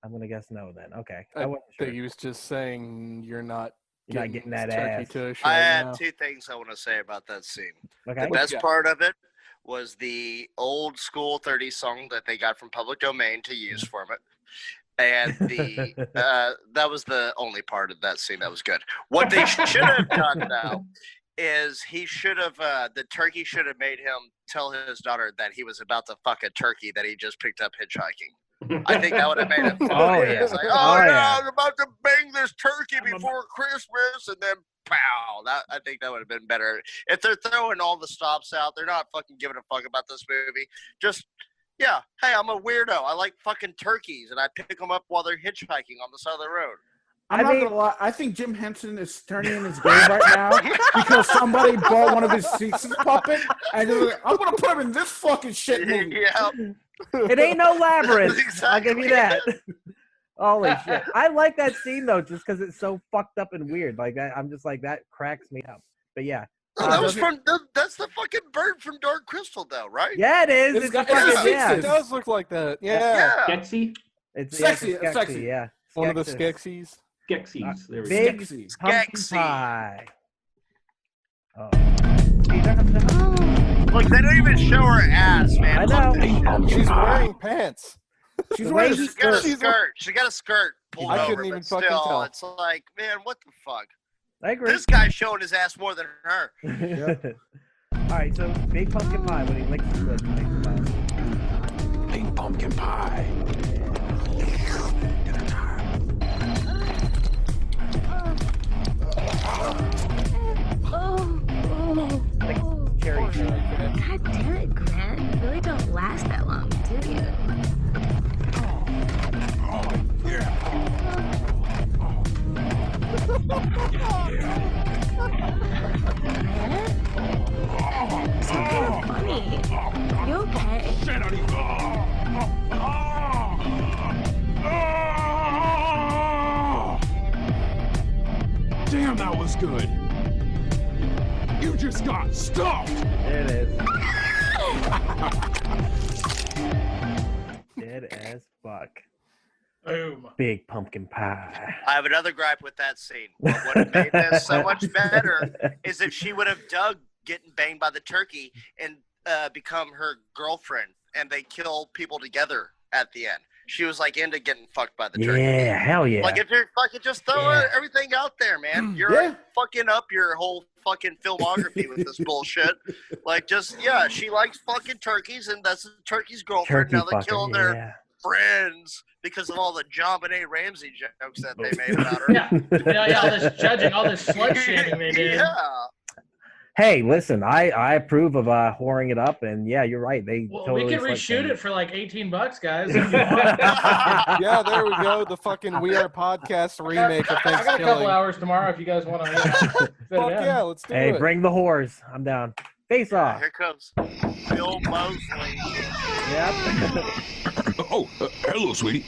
I'm gonna guess no then. Okay. I wasn't think sure. he was just saying you're not getting that turkey ass. tush I right had now. 2 things I want to say about that scene. Okay. The best part of it was the old school 30s song that they got from public domain to use for it. And the that was the only part of that scene that was good. What they should have done now is he should have the turkey should have made him tell his daughter that he was about to fuck a turkey that he just picked up hitchhiking. I think that would have made it fun. Oh, yeah. It's like, Oh, yeah, yeah. I'm about to bang this turkey before Christmas, and then pow. I think that would have been better. If they're throwing all the stops out, they're not fucking giving a fuck about this movie. Just, yeah, hey, I'm a weirdo. I like fucking turkeys, and I pick them up while they're hitchhiking on the side of the road. I'm not gonna lie. I think Jim Henson is turning in his grave right now because somebody bought one of his Caesar's puppet and they're like, I'm gonna put him in this fucking shit movie. Yeah. It ain't no labyrinth. Exactly. I'll give you that. Holy shit! I like that scene though, just because it's so fucked up and weird. Like that, I'm just like that cracks me up. But yeah, Oh, that was from that's the fucking bird from Dark Crystal, though, right? yeah, it is. It's It's got- a fucking, it's yeah. It does look like that. Yeah. Skexy? It's Sexy, yeah, it's sexy. Yeah, One of the Skeksis. Skeksis. Skeksis. There we go. Big Skexy. pumpkin Skexy. pie. Oh. Look, they don't even show her ass, man. I Fuck know. that shit. She's wearing pants. She's The wearing way a he- She got a skirt. skirt. She got a skirt pulled I over, couldn't even but fucking still, tell. it's like, man, what the fuck? I agree. This guy's showing his ass more than her. All right, so big pumpkin pie when he licks his lips. Big pumpkin pie. Cherry. God damn it, Grant. You really don't last that long, do you? Funny. You okay? Damn, that was good. You just got stuffed. There it is. Dead as fuck. Boom. Big pumpkin pie. I have another gripe with that scene. What would have made this so much better is if she would have dug getting banged by the turkey and become her girlfriend, and they kill people together at the end. She was like into getting fucked by the turkey. Yeah, hell yeah. Like if you're fucking just throw everything out there, man. You're fucking up your whole fucking filmography with this bullshit. Like just she likes fucking turkeys, and that's the turkey's girlfriend. Turkey now they're fucker, killing their friends because of all the John Benet Ramsey jokes that they made about her. All this judging, all this slut shaming they did. Yeah. Hey, listen, I approve of whoring it up, and yeah, you're right. They totally we can slut reshoot shamed it for like $18, guys. Yeah, there we go. The fucking We Are Podcast remake of I got a couple ThanksKilling. hours tomorrow if you guys want to. Fuck yeah, let's do Hey, it. bring the whores. I'm down. Face off. Here comes Bill Mosley. Yep. Hello, sweetie.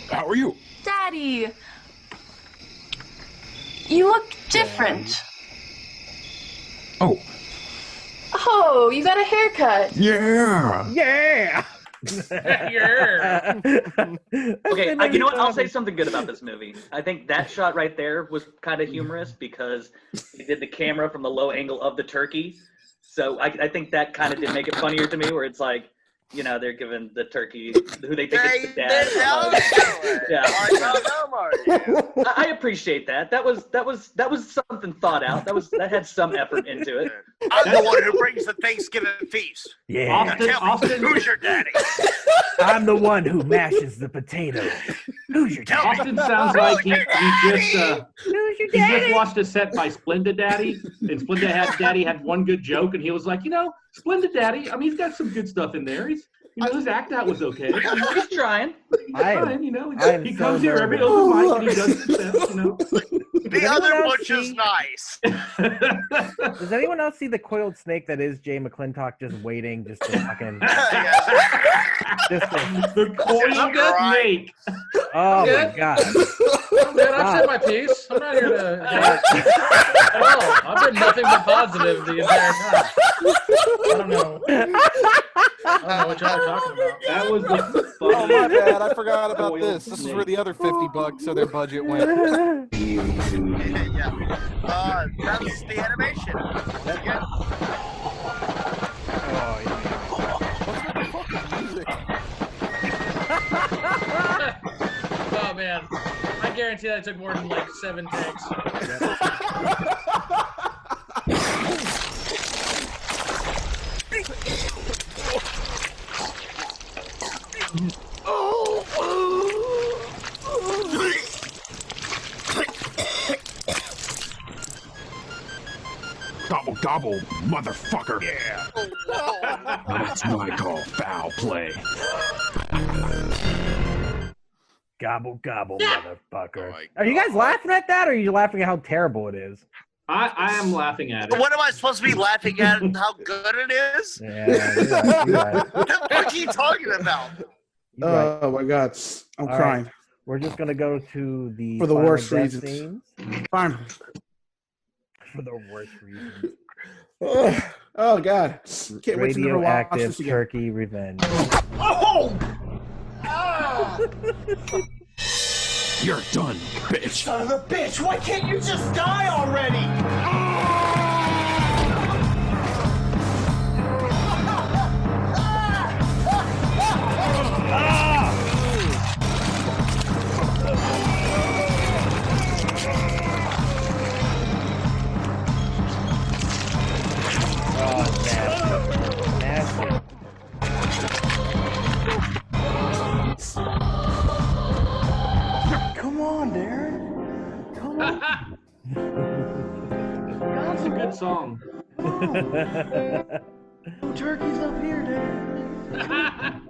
How are you? Daddy, you look different. Oh. Oh, you got a haircut. Yeah. Yeah. Yeah. Okay, you know what? I'll say something good about this movie. I think that shot right there was kind of humorous because they did the camera from the low angle of the turkey. So I think that kind of did make it funnier to me, where it's like, you know, they're giving the turkey who they think is the dad. I appreciate that. That was something thought out. That had some effort into it. I'm the one who brings the Thanksgiving feast. Yeah. Now tell me, who's your daddy? I'm the one who mashes the potatoes. Who's your daddy? Austin sounds like he just watched a set by Splendid Daddy, and Splendid Daddy had one good joke, and he was like, you know, Splendid Daddy, I mean, he's got some good stuff in there. His act out was okay. He's trying. You know. He comes here every open mic and he does his best, you know. The other Butch is nice. Does anyone else see the coiled snake that is Jay McClintock just waiting, just to fucking... The coiled snake. Oh my god. Man, I've said my piece. I'm not here to. Oh, I've been nothing but positive the entire time. I don't know what y'all are talking about. That was the Oh my bad, I forgot about this. This is where the other $50 of their budget went. That's the animation. Oh man, I guarantee that took more than like 7 takes. Gobble, gobble, motherfucker. Yeah. That's what I call foul play. Gobble, gobble, motherfucker. Are you guys laughing at that, or are you laughing at how terrible it is? I am laughing at it. What am I supposed to be laughing at and how good it is? Yeah, you're right. What are you talking about? Oh my god, I'm All crying. right. We're just gonna go to the For the final worst death reasons. scenes. Fine. For the worst reasons. Oh god, can't wait to never watch Radioactive this again. turkey revenge. Oh! You're done, bitch. Son of a bitch, why can't you just die already? That's a good song. No turkeys up here, Dad.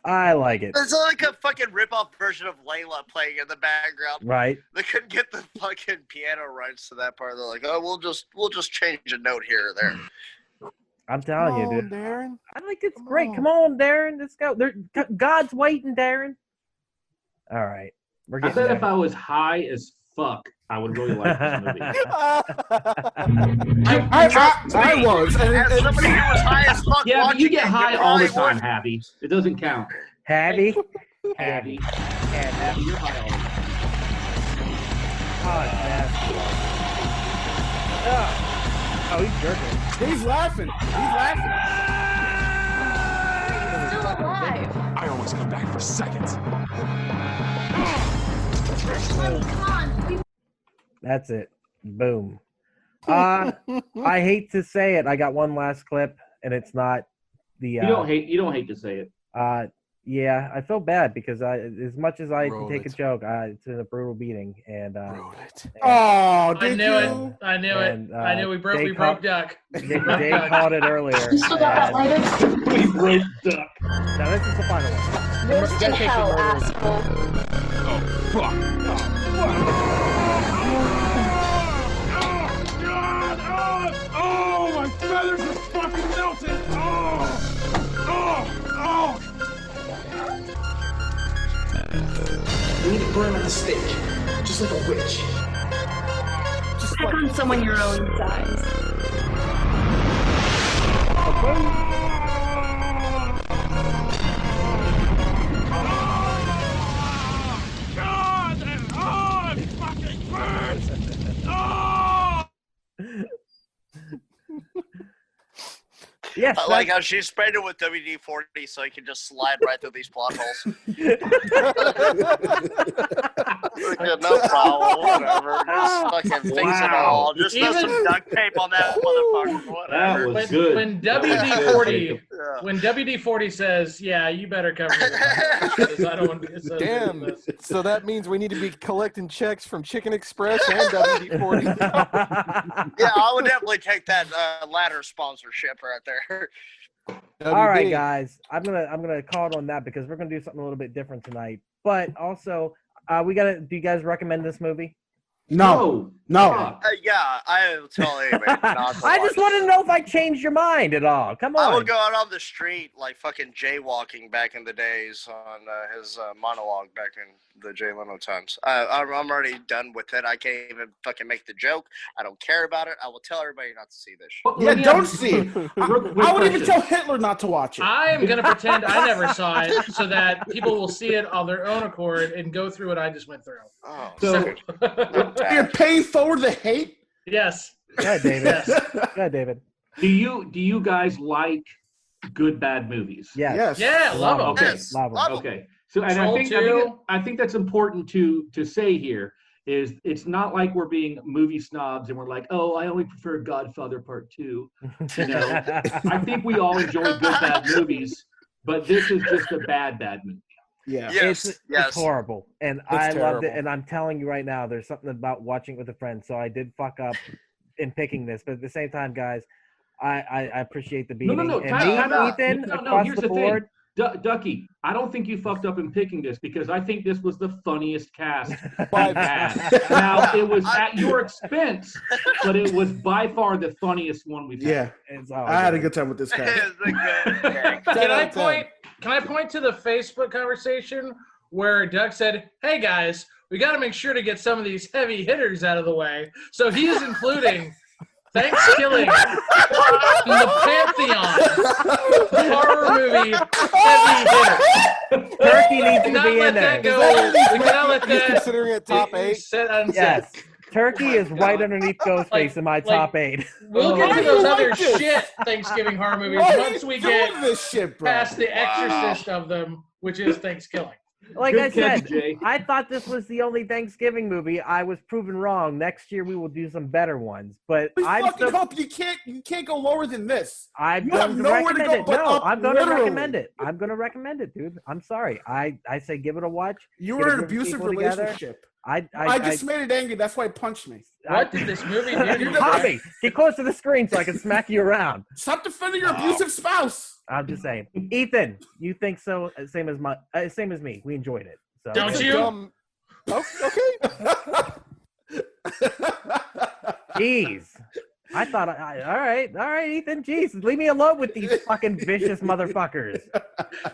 I like it. It's like a fucking rip-off version of Layla playing in the background. Right. They couldn't get the fucking piano rights to that part. They're like, oh, we'll just change a note here or there. I'm telling you, Come on, dude. Darren. I think it's great. Come on, Darren. Let's go. God's waiting, Darren. All right. We're I getting bet there. if I was high as fuck, I would really like this movie. I was. As somebody who was high as fuck Yeah, but you watching get it, high you all the probably time, Happy. It doesn't count. Habby? Happy. Habby. You're high all the time. Oh, he's jerking. He's laughing. He's laughing. He's still alive. I always come back for seconds. That's it. Boom. I hate to say it. I got one last clip, and it's not the. You don't hate to say it. Yeah, I feel bad because as much as I Roll take it. a joke, it's a brutal beating, and Roll it. Oh, I did knew you? it. I knew And, it. I knew we broke Duck. Jay called it earlier. You still got that and- later? We broke Duck. Now this is the final one. Yours Gotta in take the hell, murder. asshole. Oh, fuck. Oh, my feathers are fucking melting. Oh. You need to burn at the stake, just like a witch. Pick on someone your own size. God! Oh, it fucking burns! Oh! Yes. I like how she sprayed it with WD-40 so he can just slide right through these plot holes. No problem, whatever. Just fucking fix it all. Just throw some duct tape on that motherfucker. Whatever. That was good. When That was WD-40 good. when WD-40 says, "Yeah, you better cover it," because I don't want to be associated Damn. with this. So that means we need to be collecting checks from Chicken Express and WD-40. Yeah, I would definitely take that latter sponsorship right there. All right, guys. I'm gonna call it on that because we're gonna do something a little bit different tonight. But also, do you guys recommend this movie? No. Yeah, I will tell anybody not to I watch just want to know if I changed your mind at all. Come on. I would go out on the street like fucking jaywalking back in the days on his monologue back in the Jay Leno times. I'm already done with it. I can't even fucking make the joke. I don't care about it. I will tell everybody not to see this shit. Yeah, don't see it. I would even tell Hitler not to watch it. I am gonna pretend I never saw it so that people will see it on their own accord and go through what I just went through. Oh, So you're paying forward the hate? Yes. Yeah, David. Yes. Yeah, David. Do you guys like good bad movies? Yes. Yeah, love them. Okay. Yes, Love 'em. love 'em. Okay. So, and Troll 2. I think that's important to say here is it's not like we're being movie snobs and we're like, oh, I only prefer Godfather Part 2. You know, I think we all enjoy good bad movies, but this is just a bad movie. Yeah. Yes, It's horrible, and It's I loved terrible. it. And I'm telling you right now, there's something about watching it with a friend. So I did fuck up in picking this, but at the same time, guys, I appreciate the beating. No. And Time out. Ethan, No, across here's the the board. thing. Ducky, I don't think you fucked up in picking this because I think this was the funniest cast By we've had. Now, it was at your expense, but it was by far the funniest one we've had. Yeah. It's all I had a good. good time with this guy. It's a good gag. Can I point to the Facebook conversation where Doug said, "Hey guys, we got to make sure to get some of these heavy hitters out of the way." So he is including ThanksKilling in the pantheon horror movie heavy hitter. Turkey needs to Cannot be in let there. that go. We cannot let He's that considering it top be 8. set unsaid. Yes. Turkey is right underneath Ghostface in my top 8. We'll get Why to do those you other like this? shit Thanksgiving horror movies Why are once you we doing get this shit, bro? past the exorcist of them, which is ThanksKilling. Like Good I catch, said, Jay. I thought this was the only Thanksgiving movie. I was proven wrong. Next year we will do some better ones. But We I'm fucking still, hope you can't go lower than this. I'm You have going to nowhere to recommend go it. but No, up, I'm going to literally. recommend it. I'm going to recommend it, dude. I'm sorry. I say give it a watch. You Get were a in an group of abusive people together. relationship. I just made it angry. That's why it punched me. What did this movie do to you? Tommy, get close to the screen so I can smack you around. Stop defending your abusive spouse. I'm just saying. Ethan, you think so? Same as me. We enjoyed it. So Don't you? Okay. Jeez. I thought, all right, Ethan. Jeez, leave me alone with these fucking vicious motherfuckers.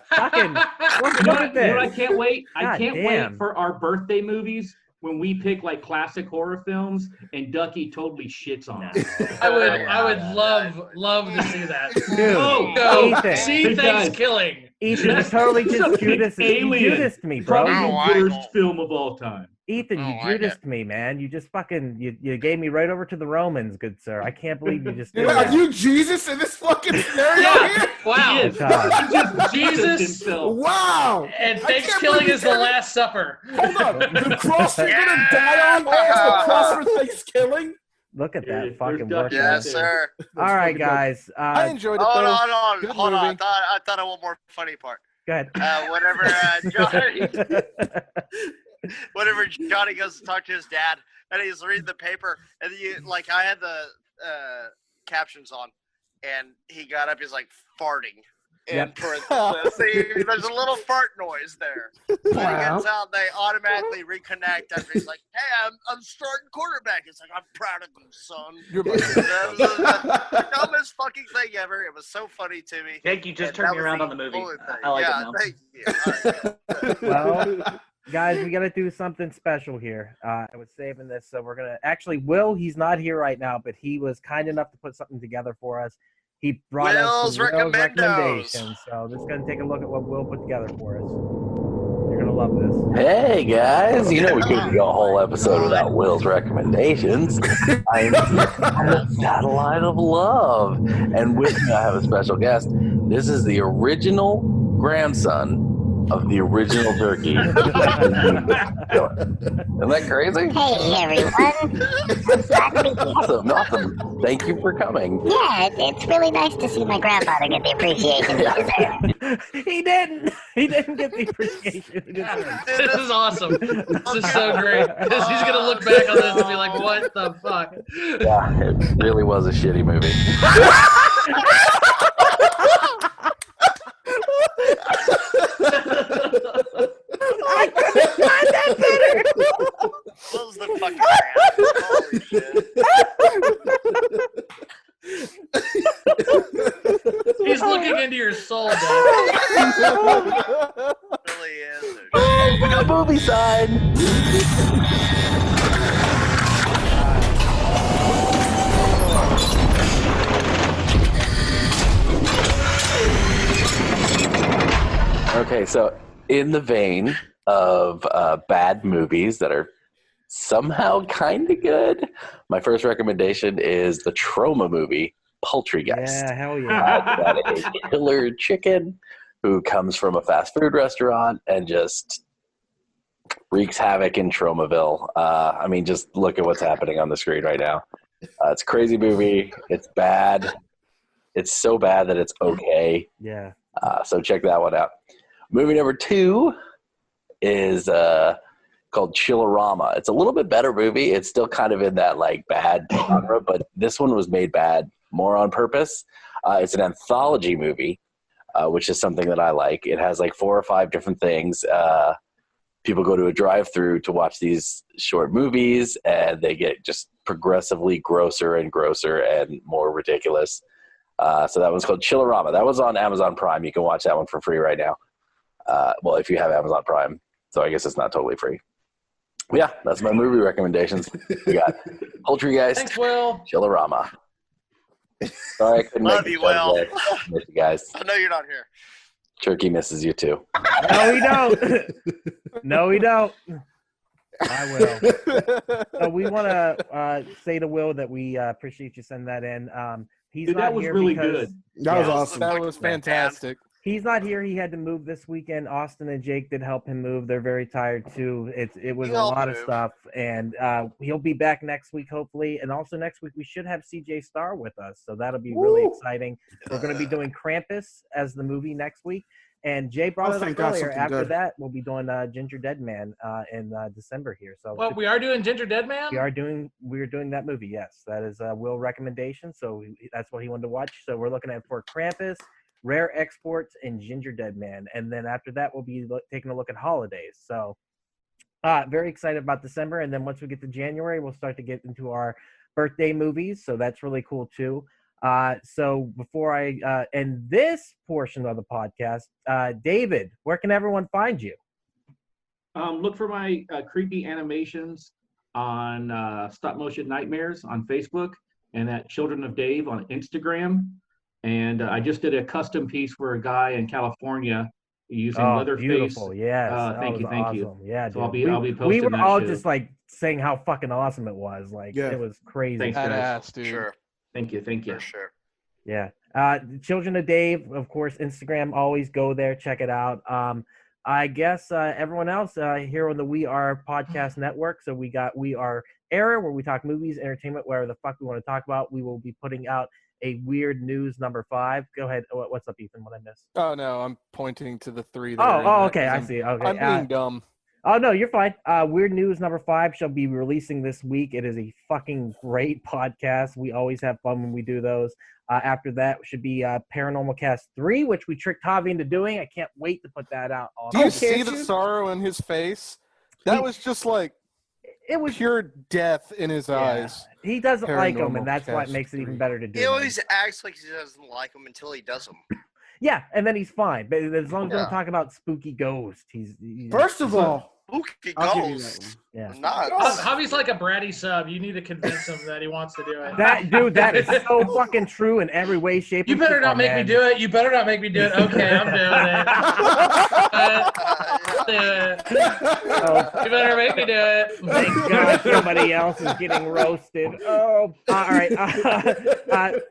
Fucking, look at this. You know what I can't wait? I God can't damn. wait for our birthday movies when we pick like classic horror films and Ducky totally shits on us. I would love to see that. Dude, Go Ethan. see ThanksKilling. Ethan, you totally just Alien. Judased me, bro. Probably the worst film of all time. Ethan, you Judased me, man. You just fucking you gave me right over to the Romans, good sir. I can't believe you just did Are that. you Jesus in this fucking scenario here? Wow. Yes. God. Jesus Wow. and I can't ThanksKilling believe is the you- Last Supper. Hold on. The cross you're gonna die on is the cross for ThanksKilling? Look at that There's fucking Ducky work. Yes, right sir. All right, guys. I enjoyed it. Hold though. on. Good Hold on. movie. I thought of one more funny part. Go ahead. Whenever Johnny goes to talk to his dad, and he's reading the paper, and I had the captions on, and he got up, he's like farting. In parentheses. There's a little fart noise there. When he gets out, they automatically reconnect after he's like, "Hey, I'm starting quarterback." He's like, "I'm proud of you, son." That was the dumbest fucking thing ever. It was so funny to me. Jake, you just And turned that me was around the on the movie. only thing. I like yeah, it now. Thank you. All right. Well, guys, we got to do something special here. I was saving this, so we're gonna actually. Will, he's not here right now, but he was kind enough to put something together for us. He brought us some Will's recommendations. So let's go and take a look at what Will put together for us. You're gonna love this. Hey guys, you know we couldn't go a whole episode without Will's recommendations. I'm on the satellite of love, and with me I have a special guest. This is the original grandson of the original turkey. Isn't that crazy? Hey everyone. Awesome. Thank you for coming. Yeah, it's really nice to see my grandfather get the appreciation he deserves. He didn't. He didn't get the appreciation he deserved. This is awesome. This is so great. He's gonna look back on this and be like, "What the fuck?" Yeah, it really was a shitty movie. I couldn't find that better. Close the fucking crap. Holy shit. He's looking into your soul, Dad. Really is. We got movie side. Okay, so in the vein of bad movies that are somehow kind of good, my first recommendation is the Trauma movie, Poultrygeist. Yeah, hell yeah. About a killer chicken who comes from a fast food restaurant and just wreaks havoc in Traumaville. I mean, just look at what's happening on the screen right now. It's a crazy movie. It's bad. It's so bad that it's okay. Yeah. So check that one out. Movie number 2 is called Chillerama. It's a little bit better movie. It's still kind of in that like bad genre, but this one was made bad more on purpose. It's an anthology movie, which is something that I like. It has like 4 or 5 different things. People go to a drive-through to watch these short movies, and they get just progressively grosser and grosser and more ridiculous. So that one's called Chillerama. That was on Amazon Prime. You can watch that one for free right now. Well, if you have Amazon Prime. So I guess it's not totally free. But yeah, that's my movie recommendations. We got Poultrygeist, Thanks, Will. Chillerama. Sorry, I couldn't Love make you, it Will. today. Miss you guys. I know you're not here. Turkey misses you too. No, we don't. No, we don't. I will. So we want to say to Will that we appreciate you sending that in. He's Dude, not that was here really because good. That was awesome. That was fantastic. He's not here. He had to move this weekend. Austin and Jake did help him move. They're very tired too. It was a lot of stuff, and he'll be back next week hopefully. And also next week we should have CJ Starr with us, so that'll be really exciting. We're going to be doing Krampus as the movie next week, and Jay brought it up earlier. After that, we'll be doing Ginger Dead Man in December here. So we are doing Ginger Dead Man. We're doing that movie. Yes, that is Will's recommendation. So that's what he wanted to watch. So we're looking at for Krampus, Rare Exports, and Ginger Dead Man. And then after that, we'll be taking a look at holidays. So very excited about December. And then once we get to January, we'll start to get into our birthday movies. So that's really cool too. So before I end this portion of the podcast, David, where can everyone find you? Look for my creepy animations on Stop Motion Nightmares on Facebook and at Children of Dave on Instagram. And I just did a custom piece for a guy in California using Leatherface. Beautiful, yes. Thank you. Yeah, so dude. I'll be posting we were that all shit. just like saying how fucking awesome it was. Like it was crazy. Thanks, guys. dude. Sure. Thank you. For sure. Yeah. Children of Dave, of course, Instagram, always go there, check it out. I guess everyone else here on the We Are Podcast Network. So we Are Era, where we talk movies, entertainment, whatever the fuck we want to talk about. We will be putting out a Weird News number 5. Go ahead. What's up, Ethan? What I missed? Oh no, I'm pointing to the 3. Okay, I see. Okay, I'm being dumb. Oh no, you're fine. Weird News number 5 shall be releasing this week. It is a fucking great podcast. We always have fun when we do those. After that should be Paranormal Cast 3, which we tricked Javi into doing. I can't wait to put that out. Do you see the sorrow in his face? That was just like it was pure death in his eyes. He doesn't like them, and Paranormal that's why it Cast makes it even better to do. He them. always acts like he doesn't like them until he does them. Yeah, and then he's fine. But as long as we Yeah. don't talk about spooky ghosts, he's First of all, Spooky I'll give you that ghosts. Yeah. Not. Javi's like a bratty sub. You need to convince him that he wants to do it. that is so fucking true in every way, shape, You and better form, not make me man. do it. You better not make me do it. Okay, I'm doing it. You better make me do it. Thank God somebody else is getting roasted. Oh, all right.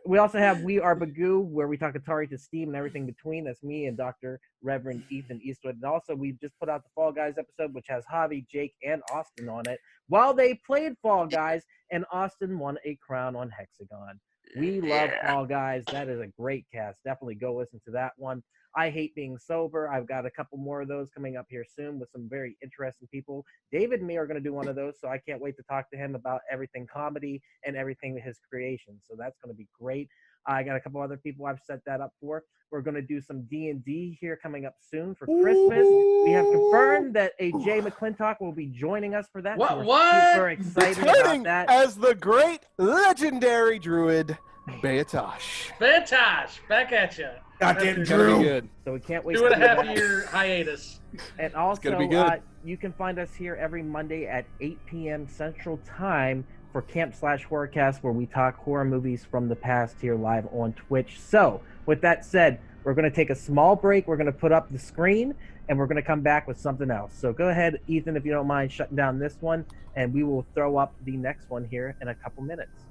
We also have We Are Bagu, where we talk Atari to Steam and everything between. That's me and Dr. Reverend Ethan Eastwood. And also, we just put out the Fall Guys episode, which has Javi, Jake, and Austin on it. While they played Fall Guys, and Austin won a crown on Hexagon. We love Fall Guys. That is a great cast. Definitely go listen to that one. I Hate Being Sober. I've got a couple more of those coming up here soon with some very interesting people. David and me are going to do one of those, so I can't wait to talk to him about everything comedy and everything his creation. So that's going to be great. I got a couple other people I've set that up for. We're going to do some D&D here coming up soon for Christmas. We have confirmed that a Jay McClintock will be joining us for that. So we're super excited about that. As the great legendary druid Beatosh. Fantash, back at you. Goddamn It's gonna be Drew. good. So we can't wait. 2.5-year hiatus. And also, gonna be good. You can find us here every Monday at 8 p.m. Central Time for Camp/Horrorcast, where we talk horror movies from the past here live on Twitch. So, with that said, we're going to take a small break. We're going to put up the screen, and we're going to come back with something else. So go ahead, Ethan, if you don't mind shutting down this one, and we will throw up the next one here in a couple minutes.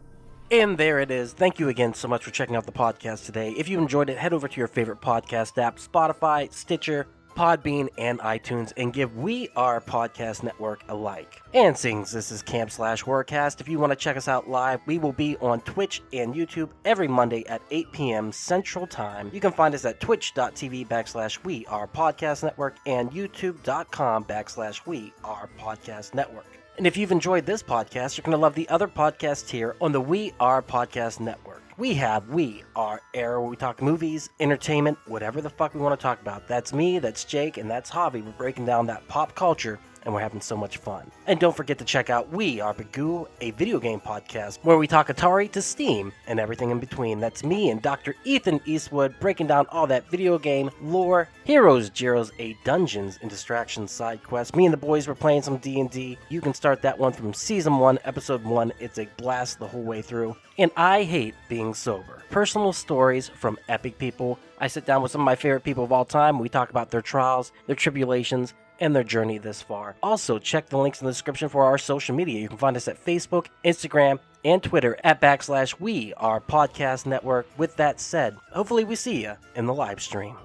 And there it is. Thank you again so much for checking out the podcast today. If you enjoyed it, head over to your favorite podcast app, Spotify, Stitcher, Podbean, and iTunes, and give We Are Podcast Network a like. And since this is Camp/Horrorcast, if you want to check us out live, we will be on Twitch and YouTube every Monday at 8 p.m. Central Time. You can find us at twitch.tv/We Are Podcast Network and youtube.com/We Are Podcast Network. And if you've enjoyed this podcast, you're going to love the other podcasts here on the We Are Podcast Network. We have We Are Era, where we talk movies, entertainment, whatever the fuck we want to talk about. That's me, that's Jake, and that's Javi. We're breaking down that pop culture, and we're having so much fun. And don't forget to check out We Are Bagu, a video game podcast, where we talk Atari to Steam and everything in between. That's me and Dr. Ethan Eastwood breaking down all that video game lore, heroes, Gyros, dungeons, and distractions side quests. Me and the boys were playing some D&D. You can start that one from Season 1, Episode 1. It's a blast the whole way through. And I Hate Being Sober. Personal stories from epic people. I sit down with some of my favorite people of all time. We talk about their trials, their tribulations, and their journey this far. Also, check the links in the description for our social media. You can find us at Facebook, Instagram, and Twitter at /We Are Podcast Network. With that said, hopefully we see you in the live stream.